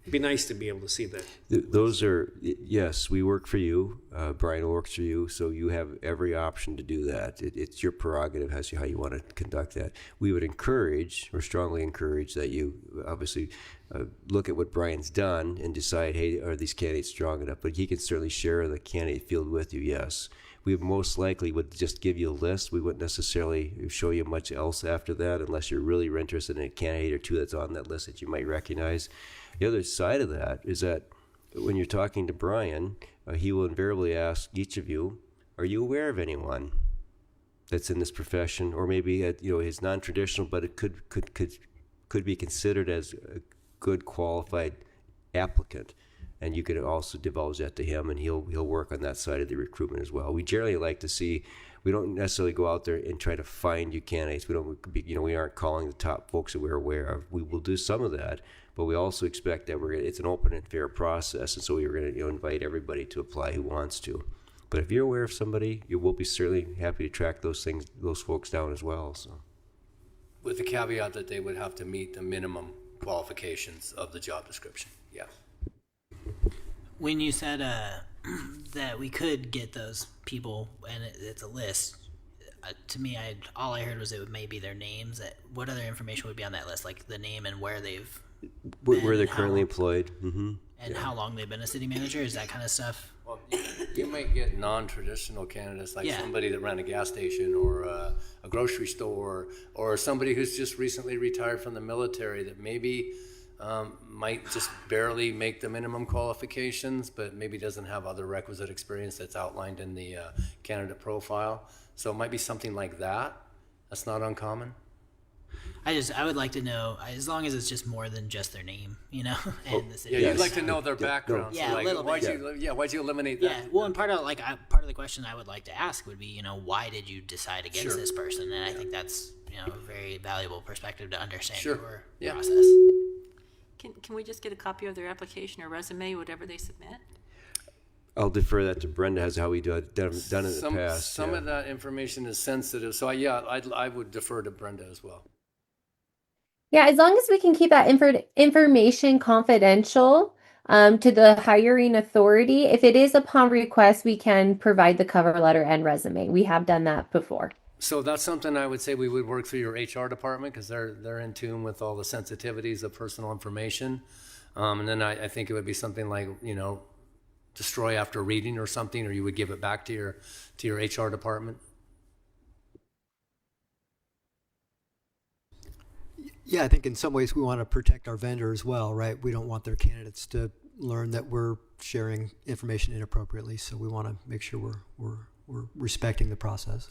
it'd be nice to be able to see that. Those are, yes, we work for you. Brian works for you, so you have every option to do that. It's your prerogative as to how you want to conduct that. We would encourage, or strongly encourage, that you obviously look at what Brian's done and decide, hey, are these candidates strong enough? But he can certainly share the candidate field with you, yes. We most likely would just give you a list. We wouldn't necessarily show you much else after that unless you're really interested in a candidate or two that's on that list that you might recognize. The other side of that is that when you're talking to Brian, he will invariably ask each of you, are you aware of anyone that's in this profession, or maybe is non-traditional, but it could could be considered as a good qualified applicant. And you could also divulge that to him, and he'll work on that side of the recruitment as well. We generally like to see, we don't necessarily go out there and try to find you candidates. We don't, we aren't calling the top folks that we're aware of. We will do some of that, but we also expect that it's an open and fair process, and so we're going to invite everybody to apply who wants to. But if you're aware of somebody, you will be certainly happy to track those folks down as well. So, With the caveat that they would have to meet the minimum qualifications of the job description. Yeah. When you said that we could get those people and it's a list, to me, all I heard was it may be their names. What other information would be on that list, like the name and where they've where they're how- currently employed. and how long they've been a city manager? Is that kind of stuff? Well, you might get non-traditional candidates, like Yeah. somebody that ran a gas station or a grocery store, or somebody who's just recently retired from the military that maybe might just barely make the minimum qualifications, but maybe doesn't have other requisite experience that's outlined in the candidate profile. So it might be something like that. That's not uncommon. I would like to know, as long as it's just more than just their name, and the city. Yeah, you'd like to know their background. Yeah, so a like, little why'd bit. why'd you eliminate Yeah, that? well, and part of the question I would like to ask would be, why did you decide against Sure. this person? And I think that's a very valuable perspective to understand Sure. your Yeah. process. Can we just get a copy of their application or resume, whatever they submit? I'll defer that to Brenda as how we done it in the past. Some yeah. of that information is sensitive, so I would defer to Brenda as well. Yeah, as long as we can keep that information confidential to the hiring authority, if it is upon request, we can provide the cover letter and resume. We have done that before. So that's something I would say we would work through your HR department, because they're in tune with all the sensitivities of personal information. And then I think it would be something like, destroy after reading or something, or you would give it back to your HR department. Yeah, I think in some ways we want to protect our vendor as well, right? We don't want their candidates to learn that we're sharing information inappropriately, so we want to make sure we're respecting the process.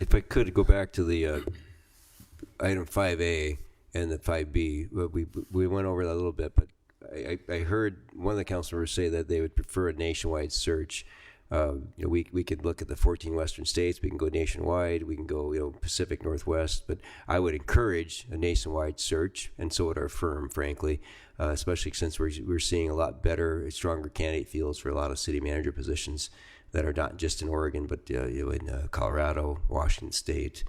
If I could go back to the item 5A and the 5B, we went over that a little bit, but I heard one of the councilors say that they would prefer a nationwide search. We could look at the 14 western states. We can go nationwide. We can go Pacific Northwest. But I would encourage a nationwide search, and so would our firm, frankly, especially since we're seeing a lot better, stronger candidate fields for a lot of city manager positions that are not just in Oregon, but in Colorado, Washington State,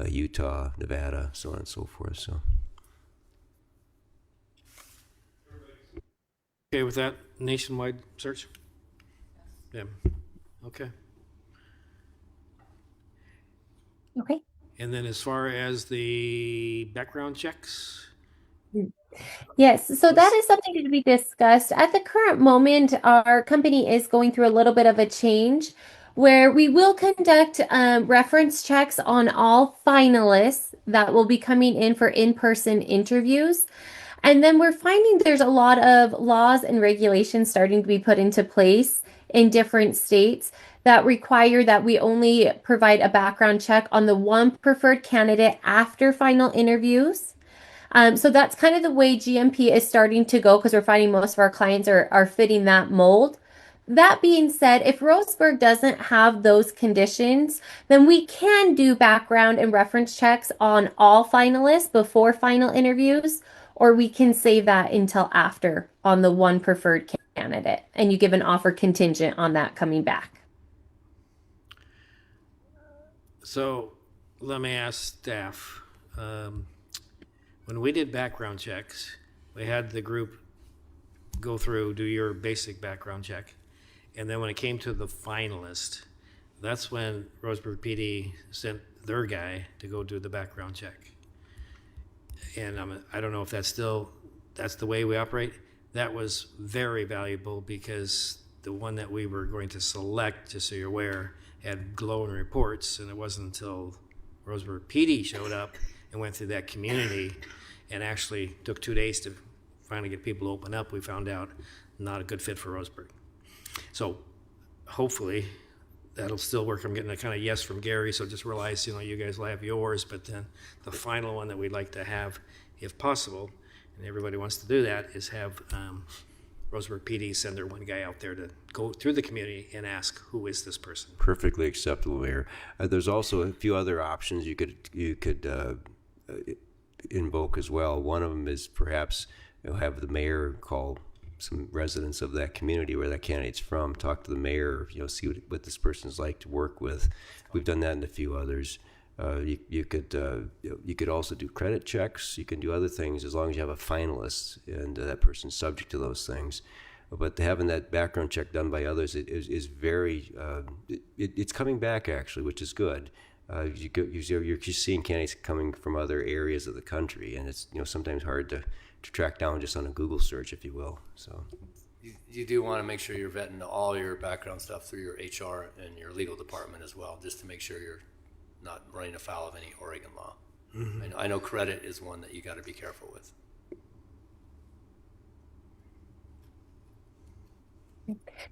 Utah, Nevada, so on and so forth. So. Okay with that nationwide search? Yeah. Okay. Okay. And then as far as the background checks, Yes, so that is something to be discussed. At the current moment, our company is going through a little bit of a change where we will conduct reference checks on all finalists that will be coming in for in-person interviews. And then we're finding there's a lot of laws and regulations starting to be put into place in different states that require that we only provide a background check on the one preferred candidate after final interviews. So that's kind of the way GMP is starting to go, because we're finding most of our clients are fitting that mold. That being said, if Roseburg doesn't have those conditions, then we can do background and reference checks on all finalists before final interviews, or we can save that until after on the one preferred candidate, and you give an offer contingent on that coming back. so let me ask staff. When we did background checks, we had the group go through, do your basic background check. And then when it came to the finalist, that's when Roseburg PD sent their guy to go do the background check. And I don't know if that's the way we operate. That was very valuable, because the one that we were going to select, just so you're aware, had glowing reports, and it wasn't until Roseburg PD showed up and went through that community and actually took 2 days to finally get people to open up, we found out not a good fit for Roseburg. So hopefully that'll still work. I'm getting a kind of yes from Gary, so just realize, you guys will have yours, but then the final one that we'd like to have, if possible, and everybody wants to do that, is have Roseburg PD send their one guy out there to go through the community and ask, who is this person? Perfectly acceptable, Mayor. There's also a few other options you could invoke as well. One of them is perhaps have the mayor call some residents of that community where that candidate's from, talk to the mayor, see what this person's like to work with. We've done that in a few others. You could also do credit checks. You can do other things as long as you have a finalist and that person's subject to those things. But having that background check done by others is very. It's coming back actually, which is good. You're seeing candidates coming from other areas of the country, and it's sometimes hard to track down just on a Google search, if you will. So. You do want to make sure you're vetting all your background stuff through your HR and your legal department as well, just to make sure you're not running afoul of any Oregon law. Mm-hmm. And I know credit is one that you got to be careful with.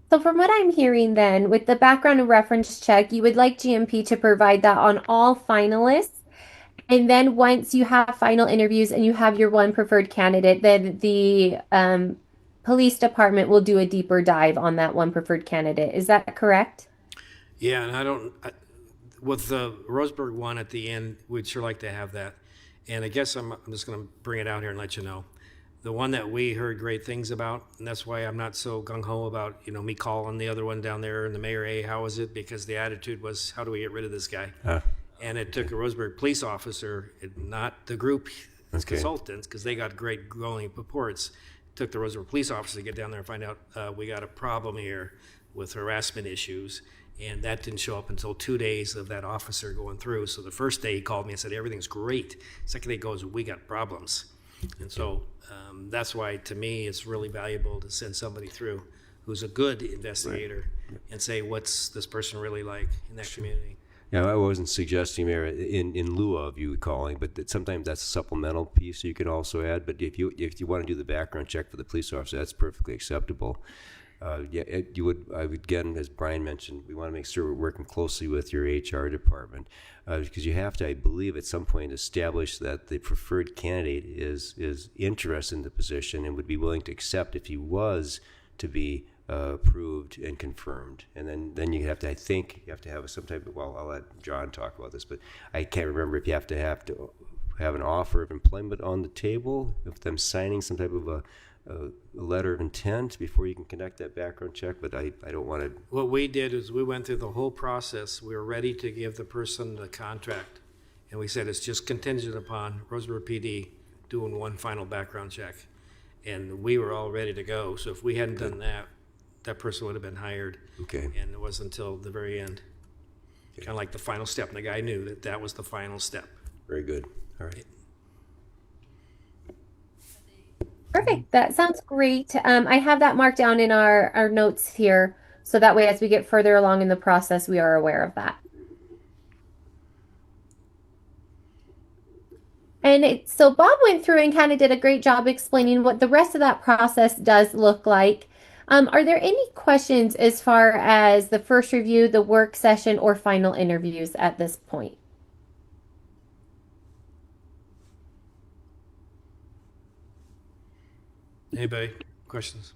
So from what I'm hearing then, with the background and reference check, you would like GMP to provide that on all finalists. And then once you have final interviews and you have your one preferred candidate, then the police department will do a deeper dive on that one preferred candidate. Is that correct? Yeah, and with the Roseburg one at the end, we'd sure like to have that. And I guess I'm just going to bring it out here and let you know. The one that we heard great things about, and that's why I'm not so gung-ho about, me calling the other one down there and the mayor, hey, how is it? Because the attitude was, how do we get rid of this guy? And it took a Roseburg police officer, not the group consultants, because they got great glowing reports. It took the Roseburg police officer to get down there and find out we got a problem here with harassment issues. And that didn't show up until 2 days of that officer going through. So the first day he called me and said, everything's great. Second day he goes, we got problems. And so that's why, to me, it's really valuable to send somebody through who's a good investigator and say, what's this person really like in that community? Yeah, I wasn't suggesting, Mayor, in lieu of you calling, but sometimes that's a supplemental piece you can also add. But if you want to do the background check for the police officer, that's perfectly acceptable. I would again, as Brian mentioned, we want to make sure we're working closely with your HR department because you have to, I believe, at some point establish that the preferred candidate is interested in the position and would be willing to accept if he was to be approved and confirmed. And then you have to, I think, you have to have some type of, well, I'll let John talk about this, but I can't remember if you have to have an offer of employment on the table, if them signing some type of a letter of intent before you can conduct that background check, but I don't want to. What we did is we went through the whole process. We were ready to give the person the contract, and we said it's just contingent upon Roseburg PD doing one final background check, and we were all ready to go. So if we hadn't done that, that person would have been hired. Okay. And it wasn't until the very end, kind of like the final step, and the guy knew that was the final step. Very good. All right. Perfect. That sounds great. I have that marked down in our notes here, so that way as we get further along in the process, we are aware of that. And so Bob went through and kind of did a great job explaining what the rest of that process does look like. Are there any questions as far as the first review, the work session, or final interviews at this point? Anybody? Questions?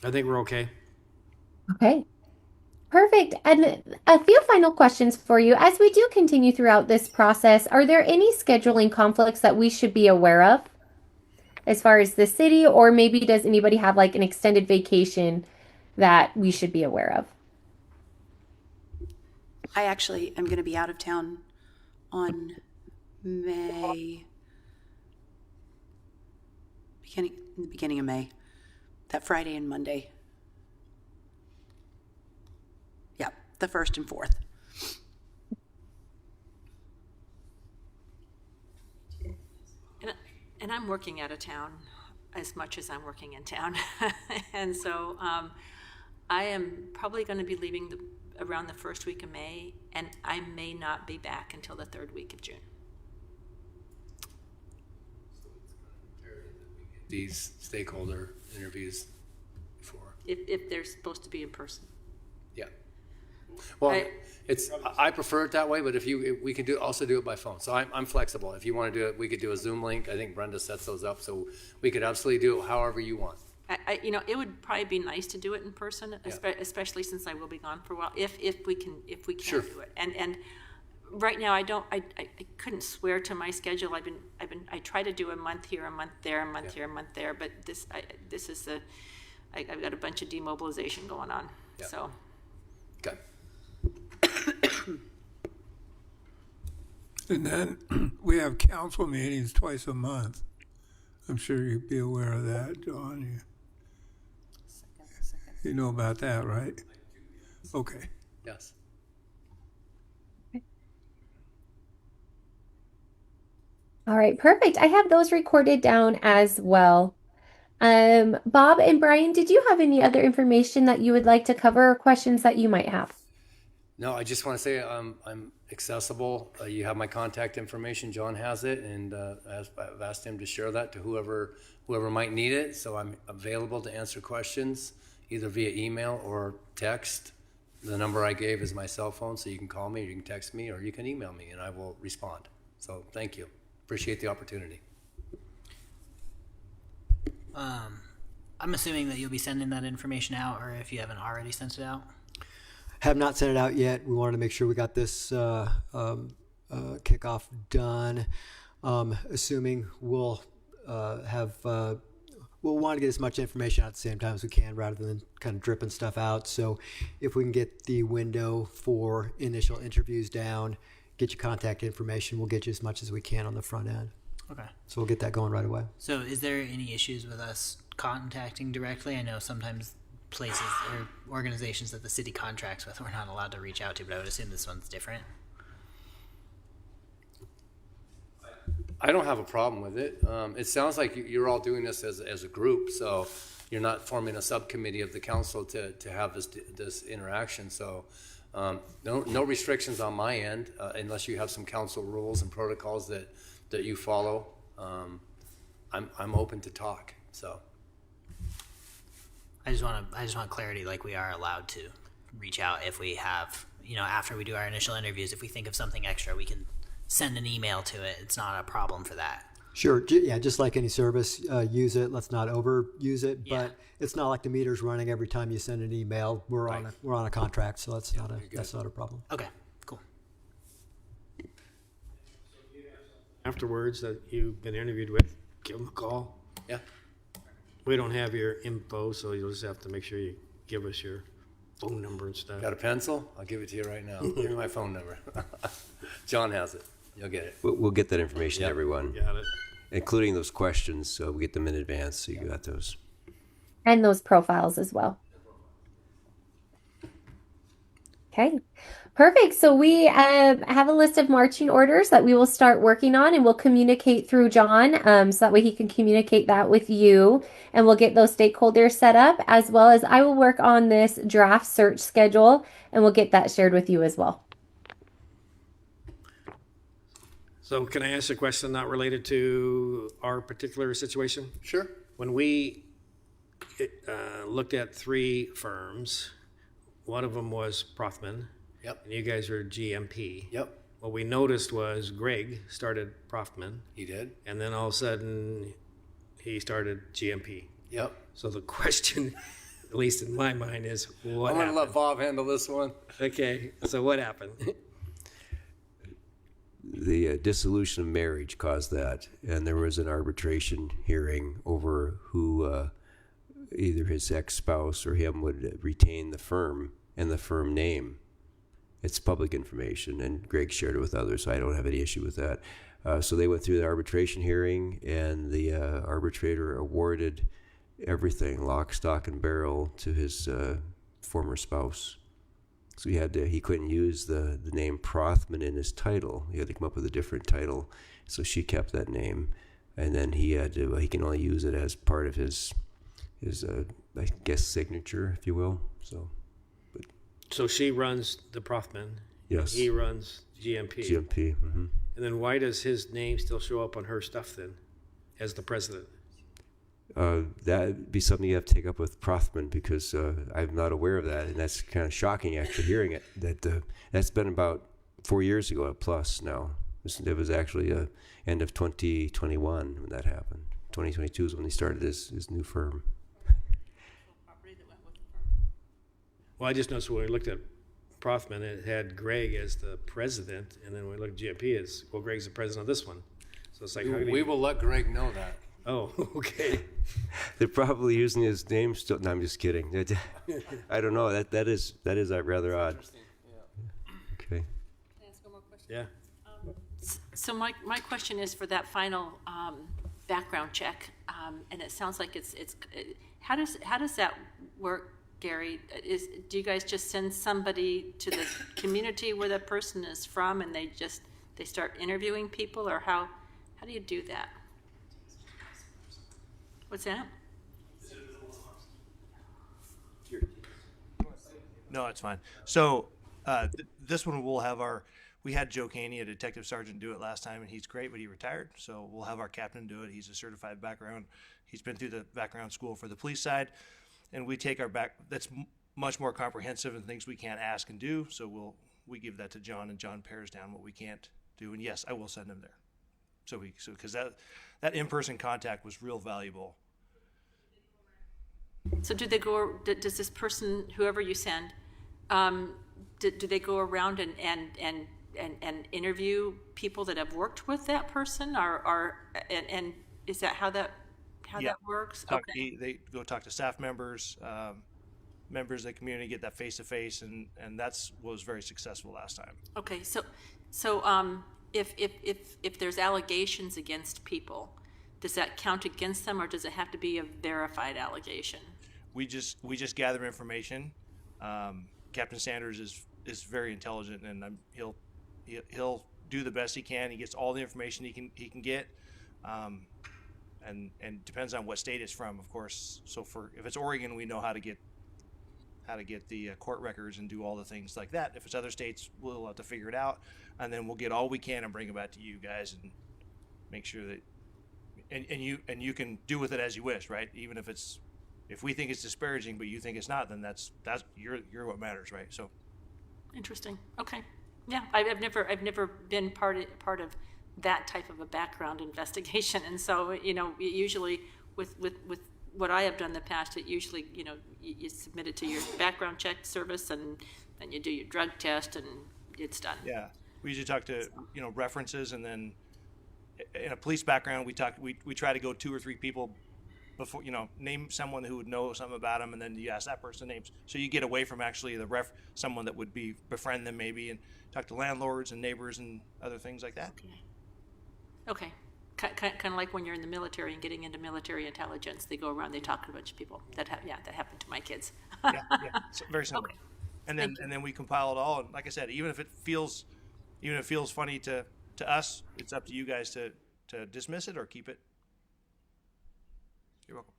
I think we're okay. Okay. Perfect. And a few final questions for you. As we do continue throughout this process, are there any scheduling conflicts that we should be aware of as far as the city, or maybe does anybody have like an extended vacation that we should be aware of? I actually am going to be out of town on the beginning of May, that Friday and Monday. Yeah, the 1st and 4th. And I'm working out of town as much as I'm working in town. And so I am probably going to be leaving around the first week of May, and I may not be back until the 3rd week of June. These stakeholder interviews before. If they're supposed to be in person. Yeah. Well, I- I prefer it that way, but if we can also do it by phone. So I'm flexible. If you want to do it, we could do a Zoom link. I think Brenda sets those up, so we could absolutely do it however you want. It would probably be nice to do it in person, especially since I will be gone for a while, if we can Sure. do it. And right now, I couldn't swear to my schedule. I try to do a month here, a month there, a month here, a month there, but I've got a bunch of demobilization going on, Yeah. so. Okay. And then we have council meetings twice a month. I'm sure you'd be aware of that, John. You know about that, right? Okay. Yes. All right, perfect. I have those recorded down as well. Bob and Brian, did you have any other information that you would like to cover or questions that you might have? No, I just want to say I'm accessible. You have my contact information. John has it, and I've asked him to share that to whoever might need it. So I'm available to answer questions either via email or text. The number I gave is my cell phone, so you can call me, or you can text me, or you can email me, and I will respond. So thank you. Appreciate the opportunity. I'm assuming that you'll be sending that information out, or if you haven't already sent it out. Have not sent it out yet. We wanted to make sure we got this kickoff done. Assuming we'll we'll want to get as much information out at the same time as we can, rather than kind of dripping stuff out. So, if we can get the window for initial interviews down, get your contact information, we'll get you as much as we can on the front end. Okay. So we'll get that going right away. So is there any issues with us contacting directly? I know sometimes places or organizations that the city contracts with we're not allowed to reach out to, but I would assume this one's different. I don't have a problem with it. It sounds like you're all doing this as a group, so you're not forming a subcommittee of the council to have this interaction. So no restrictions on my end, unless you have some council rules and protocols that you follow. I'm open to talk. So I just want clarity, like we are allowed to reach out if we have, after we do our initial interviews, if we think of something extra, we can send an email to it. It's not a problem for that. Sure. Yeah, just like any service, use it. Let's not overuse it. Yeah. But it's not like the meter's running every time you send an email. We're on a contract, so that's not a problem. Okay, cool. Afterwards, that you've been interviewed with, give them a call. yeah. We don't have your info, so you'll just have to make sure you give us your phone number and stuff. Got a pencil? I'll give it to you right now. Give me my phone number. John has it. You'll get it. We'll get that information to Yep. everyone, Got it. including those questions, so we get them in advance, so you got those. And those profiles as well. Okay, perfect. So we have a list of marching orders that we will start working on, and we'll communicate through John, so that way he can communicate that with you, and we'll get those stakeholders set up, as well as I will work on this draft search schedule, and we'll get that shared with you as well. So can I ask a question not related to our particular situation? Sure. When we looked at 3 firms, one of them was Prothman, Yep. and you guys are GMP. Yep. What we noticed was Greg started Prothman, He did. and then all of a sudden he started GMP. Yep. So the question, at least in my mind, is what I'm going to happened? let Bob handle this one. Okay, so what happened? The dissolution of marriage caused that, and there was an arbitration hearing over who, either his ex-spouse or him, would retain the firm and the firm name. It's public information, and Greg shared it with others, so I don't have any issue with that. So they went through the arbitration hearing, and the arbitrator awarded everything, lock, stock, and barrel, to his former spouse. So he couldn't use the name Prothman in his title. He had to come up with a different title. So she kept that name, and then he can only use it as part of his I guess signature, if you will. So she runs the Prothman. Yes. He runs GMP. GMP. Mm-hmm. And then why does his name still show up on her stuff then, as the president? that'd be something you have to take up with Prothman, because I'm not aware of that, and that's kind of shocking actually hearing it. That's been about 4 years ago plus now. It was actually end of 2021 when that happened. 2022 is when he started his new firm. Well, I just noticed when we looked at Prothman, it had Greg as the president, and then when we looked at GMP, it's, well, Greg's the president of this one. So it's like, how can We he- will let Greg know that. Oh, okay. They're probably using his name still. No, I'm just kidding. I don't know. That is rather odd. Okay. Yeah. So my question is for that final background check, and it sounds like it's how does that work, Gary? Do you guys just send somebody to the community where the person is from, and they start interviewing people, or how do you do that? What's that? No, it's fine. So this one we had Joe Caney, a detective sergeant, do it last time, and he's great, but he retired. So we'll have our captain do it. He's a certified background. He's been through the background school for the police side, and we take that's much more comprehensive and things we can't ask and do. So we give that to John, and John pares down what we can't do. And yes, I will send him there. So because that in-person contact was real valuable. So does this person, whoever you send, do they go around and interview people that have worked with that person, and is that how that works? They go talk to staff members, members of the community, get that face-to-face, and was very successful last time. Okay, so if there's allegations against people, does that count against them, or does it have to be a verified allegation? We just gather information. Captain Sanders is very intelligent, and he'll do the best he can. He gets all the information he can get, and depends on what state it's from, of course. So if it's Oregon, we know how to get the court records and do all the things like that. If it's other states, we'll have to figure it out, and then we'll get all we can and bring it back to you guys and make sure that and you can do with it as you wish, right? Even if we think it's disparaging, but you think it's not, then that's you're what matters, right? So, interesting. Okay, yeah, I've never been part of that type of a background investigation, and so usually with what I have done in the past, it usually you submit it to your background check service, and then you do your drug test, and it's done. Yeah, we usually talk to references, and then in a police background, we try to go 2 or 3 people before, name someone who would know something about them, and then you ask that person names. So you get away from actually someone that would befriend them maybe, and talk to landlords and neighbors and other things like that. Okay. Kind of like when you're in the military and getting into military intelligence, they go around, they talk to a bunch of people. That happened to my kids. yeah, so very similar. Okay. And then we compile it all, and like I said, even if it feels funny to us, it's up to you guys to dismiss it or keep it. You're welcome.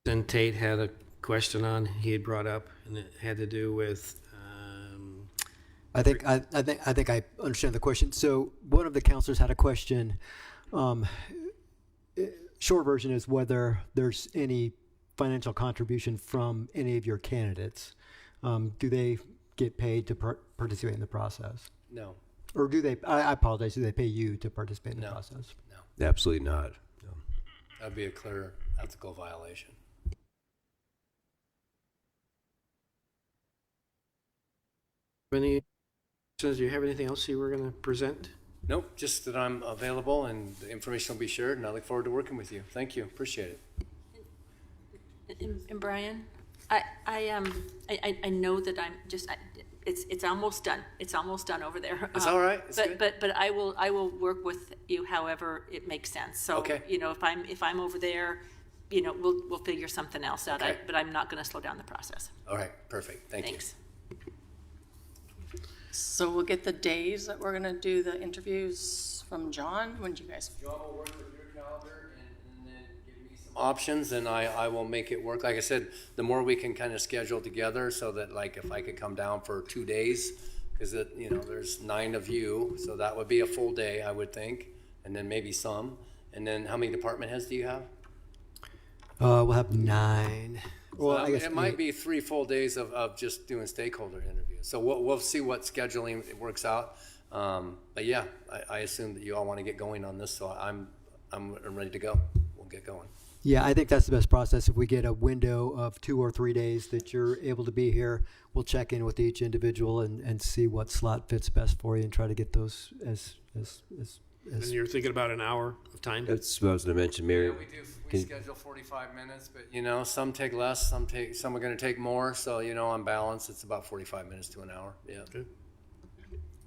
Then Tate had a question he had brought up, and it had to do with. I think I understand the question. So one of the counselors had a question. Short version is whether there's any financial contribution from any of your candidates. Do they get paid to participate in the process? No. Or do they? I apologize. Do they pay you to participate in the No. process? No. Absolutely not. No. That'd be a clear ethical violation. Any questions? Do you have anything else you were going to present? Nope, just that I'm available and the information will be shared, and I look forward to working with you. Thank you. Appreciate it. And Brian, I know that it's almost done. It's almost done over there. It's all right. It's good. But I will work with you however it makes sense. So Okay. if I'm over there, we'll figure something else out. Okay. But I'm not going to slow down the process. All right, perfect. Thank Thanks. So we'll get the days that we're gonna do the interviews from John. When do you guys? John will work with your calendar and then give me some options, and I will make it work. Like I said, the more we can kind of schedule together so that, like, if I could come down for 2 days, because there's 9 of you, so that would be a full day, I would think, and then maybe some. And then how many department heads do you have? We'll have 9. Well, I guess it might be 3 full days of just doing stakeholder interviews. So we'll see what scheduling works out. But yeah, I assume that you all want to get going on this, so I'm ready to go. We'll get going. Yeah, I think that's the best process. If we get a window of 2 or 3 days that you're able to be here, we'll check in with each individual and see what slot fits best for you and try to get those as And you're thinking about an hour of time? That's what I was going to mention, Mayor. Yeah, we schedule 45 minutes, but some take less, some are going to take more. So on balance, it's about 45 minutes to an hour. Yeah. Okay.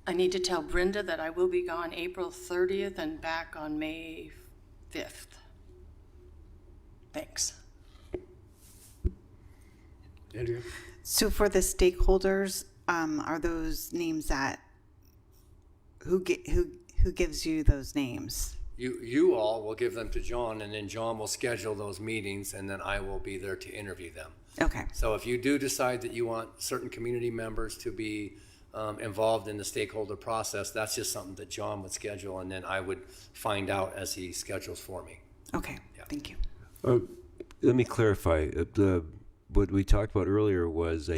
I need to tell Brenda that I will be gone April 30th and back on May 5th. Thanks. Andrea? So for the stakeholders, are those names that who gives you those names? You all will give them to John, and then John will schedule those meetings, and then I will be there to interview them. Okay. So if you do decide that you want certain community members to be involved in the stakeholder process, that's just something that John would schedule, and then I would find out as he schedules for me. Okay. Yeah. Thank you. Let me clarify. What we talked about earlier was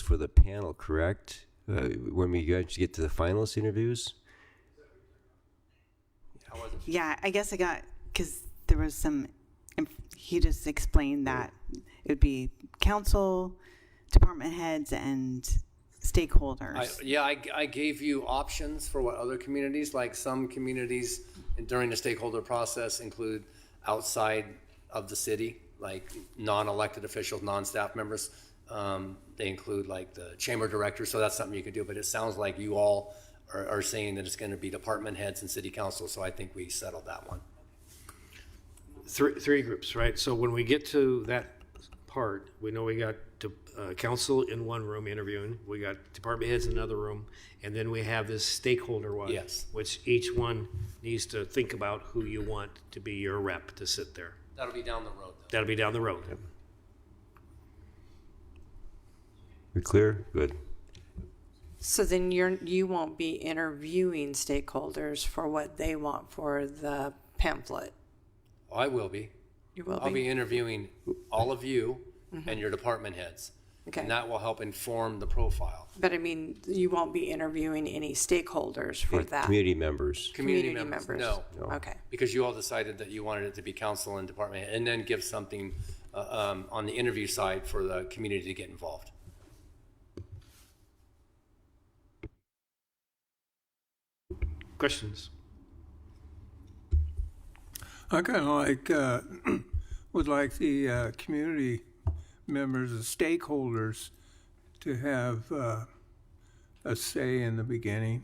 for the panel, correct? When we guys get to the finalist interviews? Yeah, I guess I got, because there was he just explained that it would be council, department heads, and stakeholders. I gave you options for what other communities, like some communities during the stakeholder process include outside of the city, like non-elected officials, non-staff members. They include like the chamber director, so that's something you could do, but it sounds like you all are saying that it's going to be department heads and city council, so I think we settled that one. Three groups, right? So when we get to that part, we know we got council in one room interviewing, we got department heads in another room, and then we have this stakeholder one. Yes. Which each one needs to think about who you want to be your rep to sit there. That'll be down the road, though. That'll be down the road. We clear? Good. So then you won't be interviewing stakeholders for what they want for the pamphlet. I will be. You will I'll be interviewing all of you and your department heads. Okay. And that will help inform the profile. But I mean, you won't be interviewing any stakeholders for that. Community members. Community members. No. Okay. Because you all decided that you wanted it to be council and department head, and then give something on the interview side for the community to get involved. Questions? I kind of would like the community members, the stakeholders, to have a say in the beginning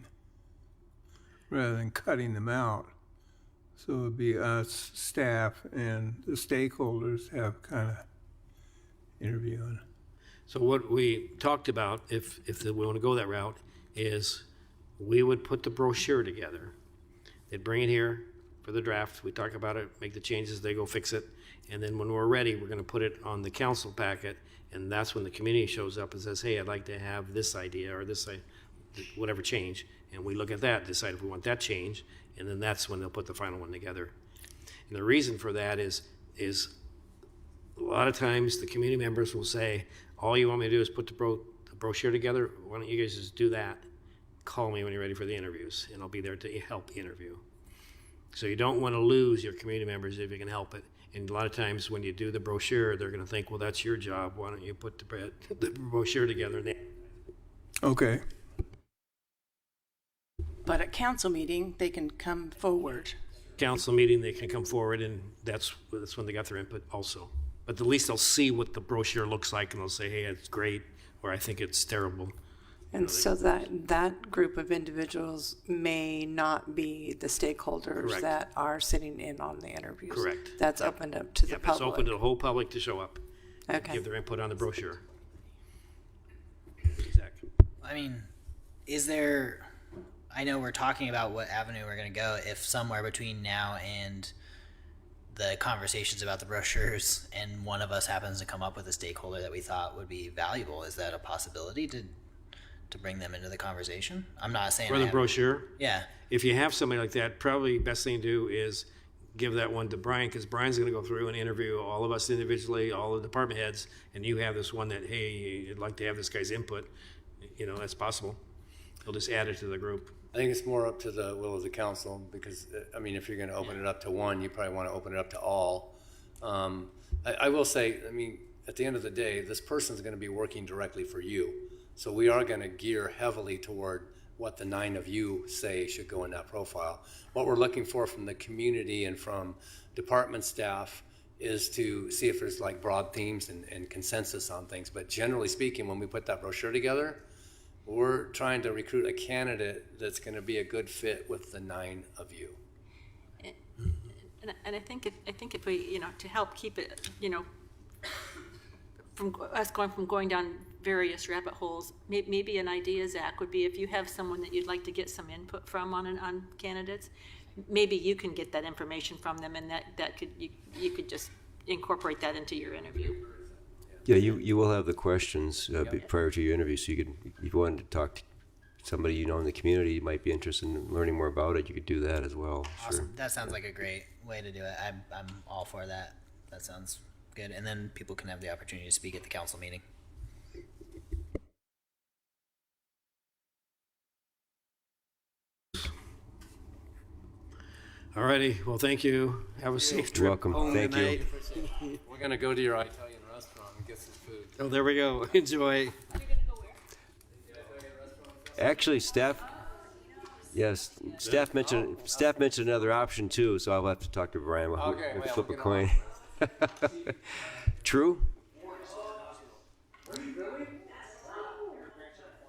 rather than cutting them out. So it would be us, staff, and the stakeholders have kind of interviewing. So what we talked about, if we want to go that route, is we would put the brochure together. They'd bring it here for the draft. We talk about it, make the changes, they go fix it. And then when we're ready, we're going to put it on the council packet. And that's when the community shows up and says, hey, I'd like to have this idea or this, whatever change. And we look at that, decide if we want that change. And then that's when they'll put the final one together. And the reason for that is a lot of times the community members will say, all you want me to do is put the brochure together. Why don't you guys just do that? Call me when you're ready for the interviews, and I'll be there to help interview. So you don't want to lose your community members if you can help it. And a lot of times when you do the brochure, they're going to think, well, that's your job. Why don't you put the brochure together? Okay. But at council meeting, they can come forward. Council meeting, they can come forward, and that's when they got their input also. But at least they'll see what the brochure looks like, and they'll say, hey, it's great, or I think it's terrible. And so that group of individuals may not be the stakeholders Correct. that are sitting in on the interviews. Correct. That's opened up to the Yep, public. it's open to the whole public to show up. Okay. Give their input on the brochure. Zach. I mean, is there, I know we're talking about what avenue we're going to go. If somewhere between now and the conversations about the brochures and one of us happens to come up with a stakeholder that we thought would be valuable, is that a possibility to to bring them into the conversation. I'm not saying For I the have- brochure, Yeah, if you have somebody like that, probably best thing to do is give that one to Brian, because Brian's going to go through and interview all of us individually, all the department heads, and you have this one that, hey, you'd like to have this guy's input. You know, that's possible. He'll just add it to the group. I think it's more up to the will of the council because, I mean, if you're going to open it up to one, you probably want to open it up to all. I will say, I mean, at the end of the day, this person's going to be working directly for you. So we are going to gear heavily toward what the 9 of you say should go in that profile. What we're looking for from the community and from department staff is to see if there's like broad themes and consensus on things. But generally speaking, when we put that brochure together, we're trying to recruit a candidate that's going to be a good fit with the 9 of you. And I think if we, you know, to help keep it, you know, from us going down various rabbit holes, maybe an idea, Zach, would be if you have someone that you'd like to get some input from on candidates, maybe you can get that information from them, and that could you could just incorporate that into your interview. Yeah, you will have the questions prior to your interview, so you could, if you wanted to talk to somebody you know in the community, you might be interested in learning more about it, you could do that as well. awesome. Sure. That sounds like a great way to do it. I'm all for that. That sounds good. And then people can have the opportunity to speak at the council meeting. Alrighty, well, thank you. Have a safe trip. You're welcome. home Thank you. tonight. We're going to go to your Italian restaurant and get some food. Oh, there we go. Enjoy. Actually, staff mentioned another option too, so I'll have to talk to Brian. We'll flip a coin. True?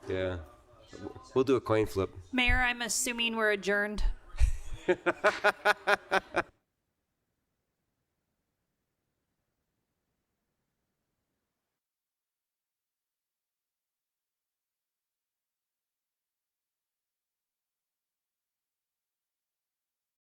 Yeah. We'll do a coin flip. Mayor, I'm assuming we're adjourned.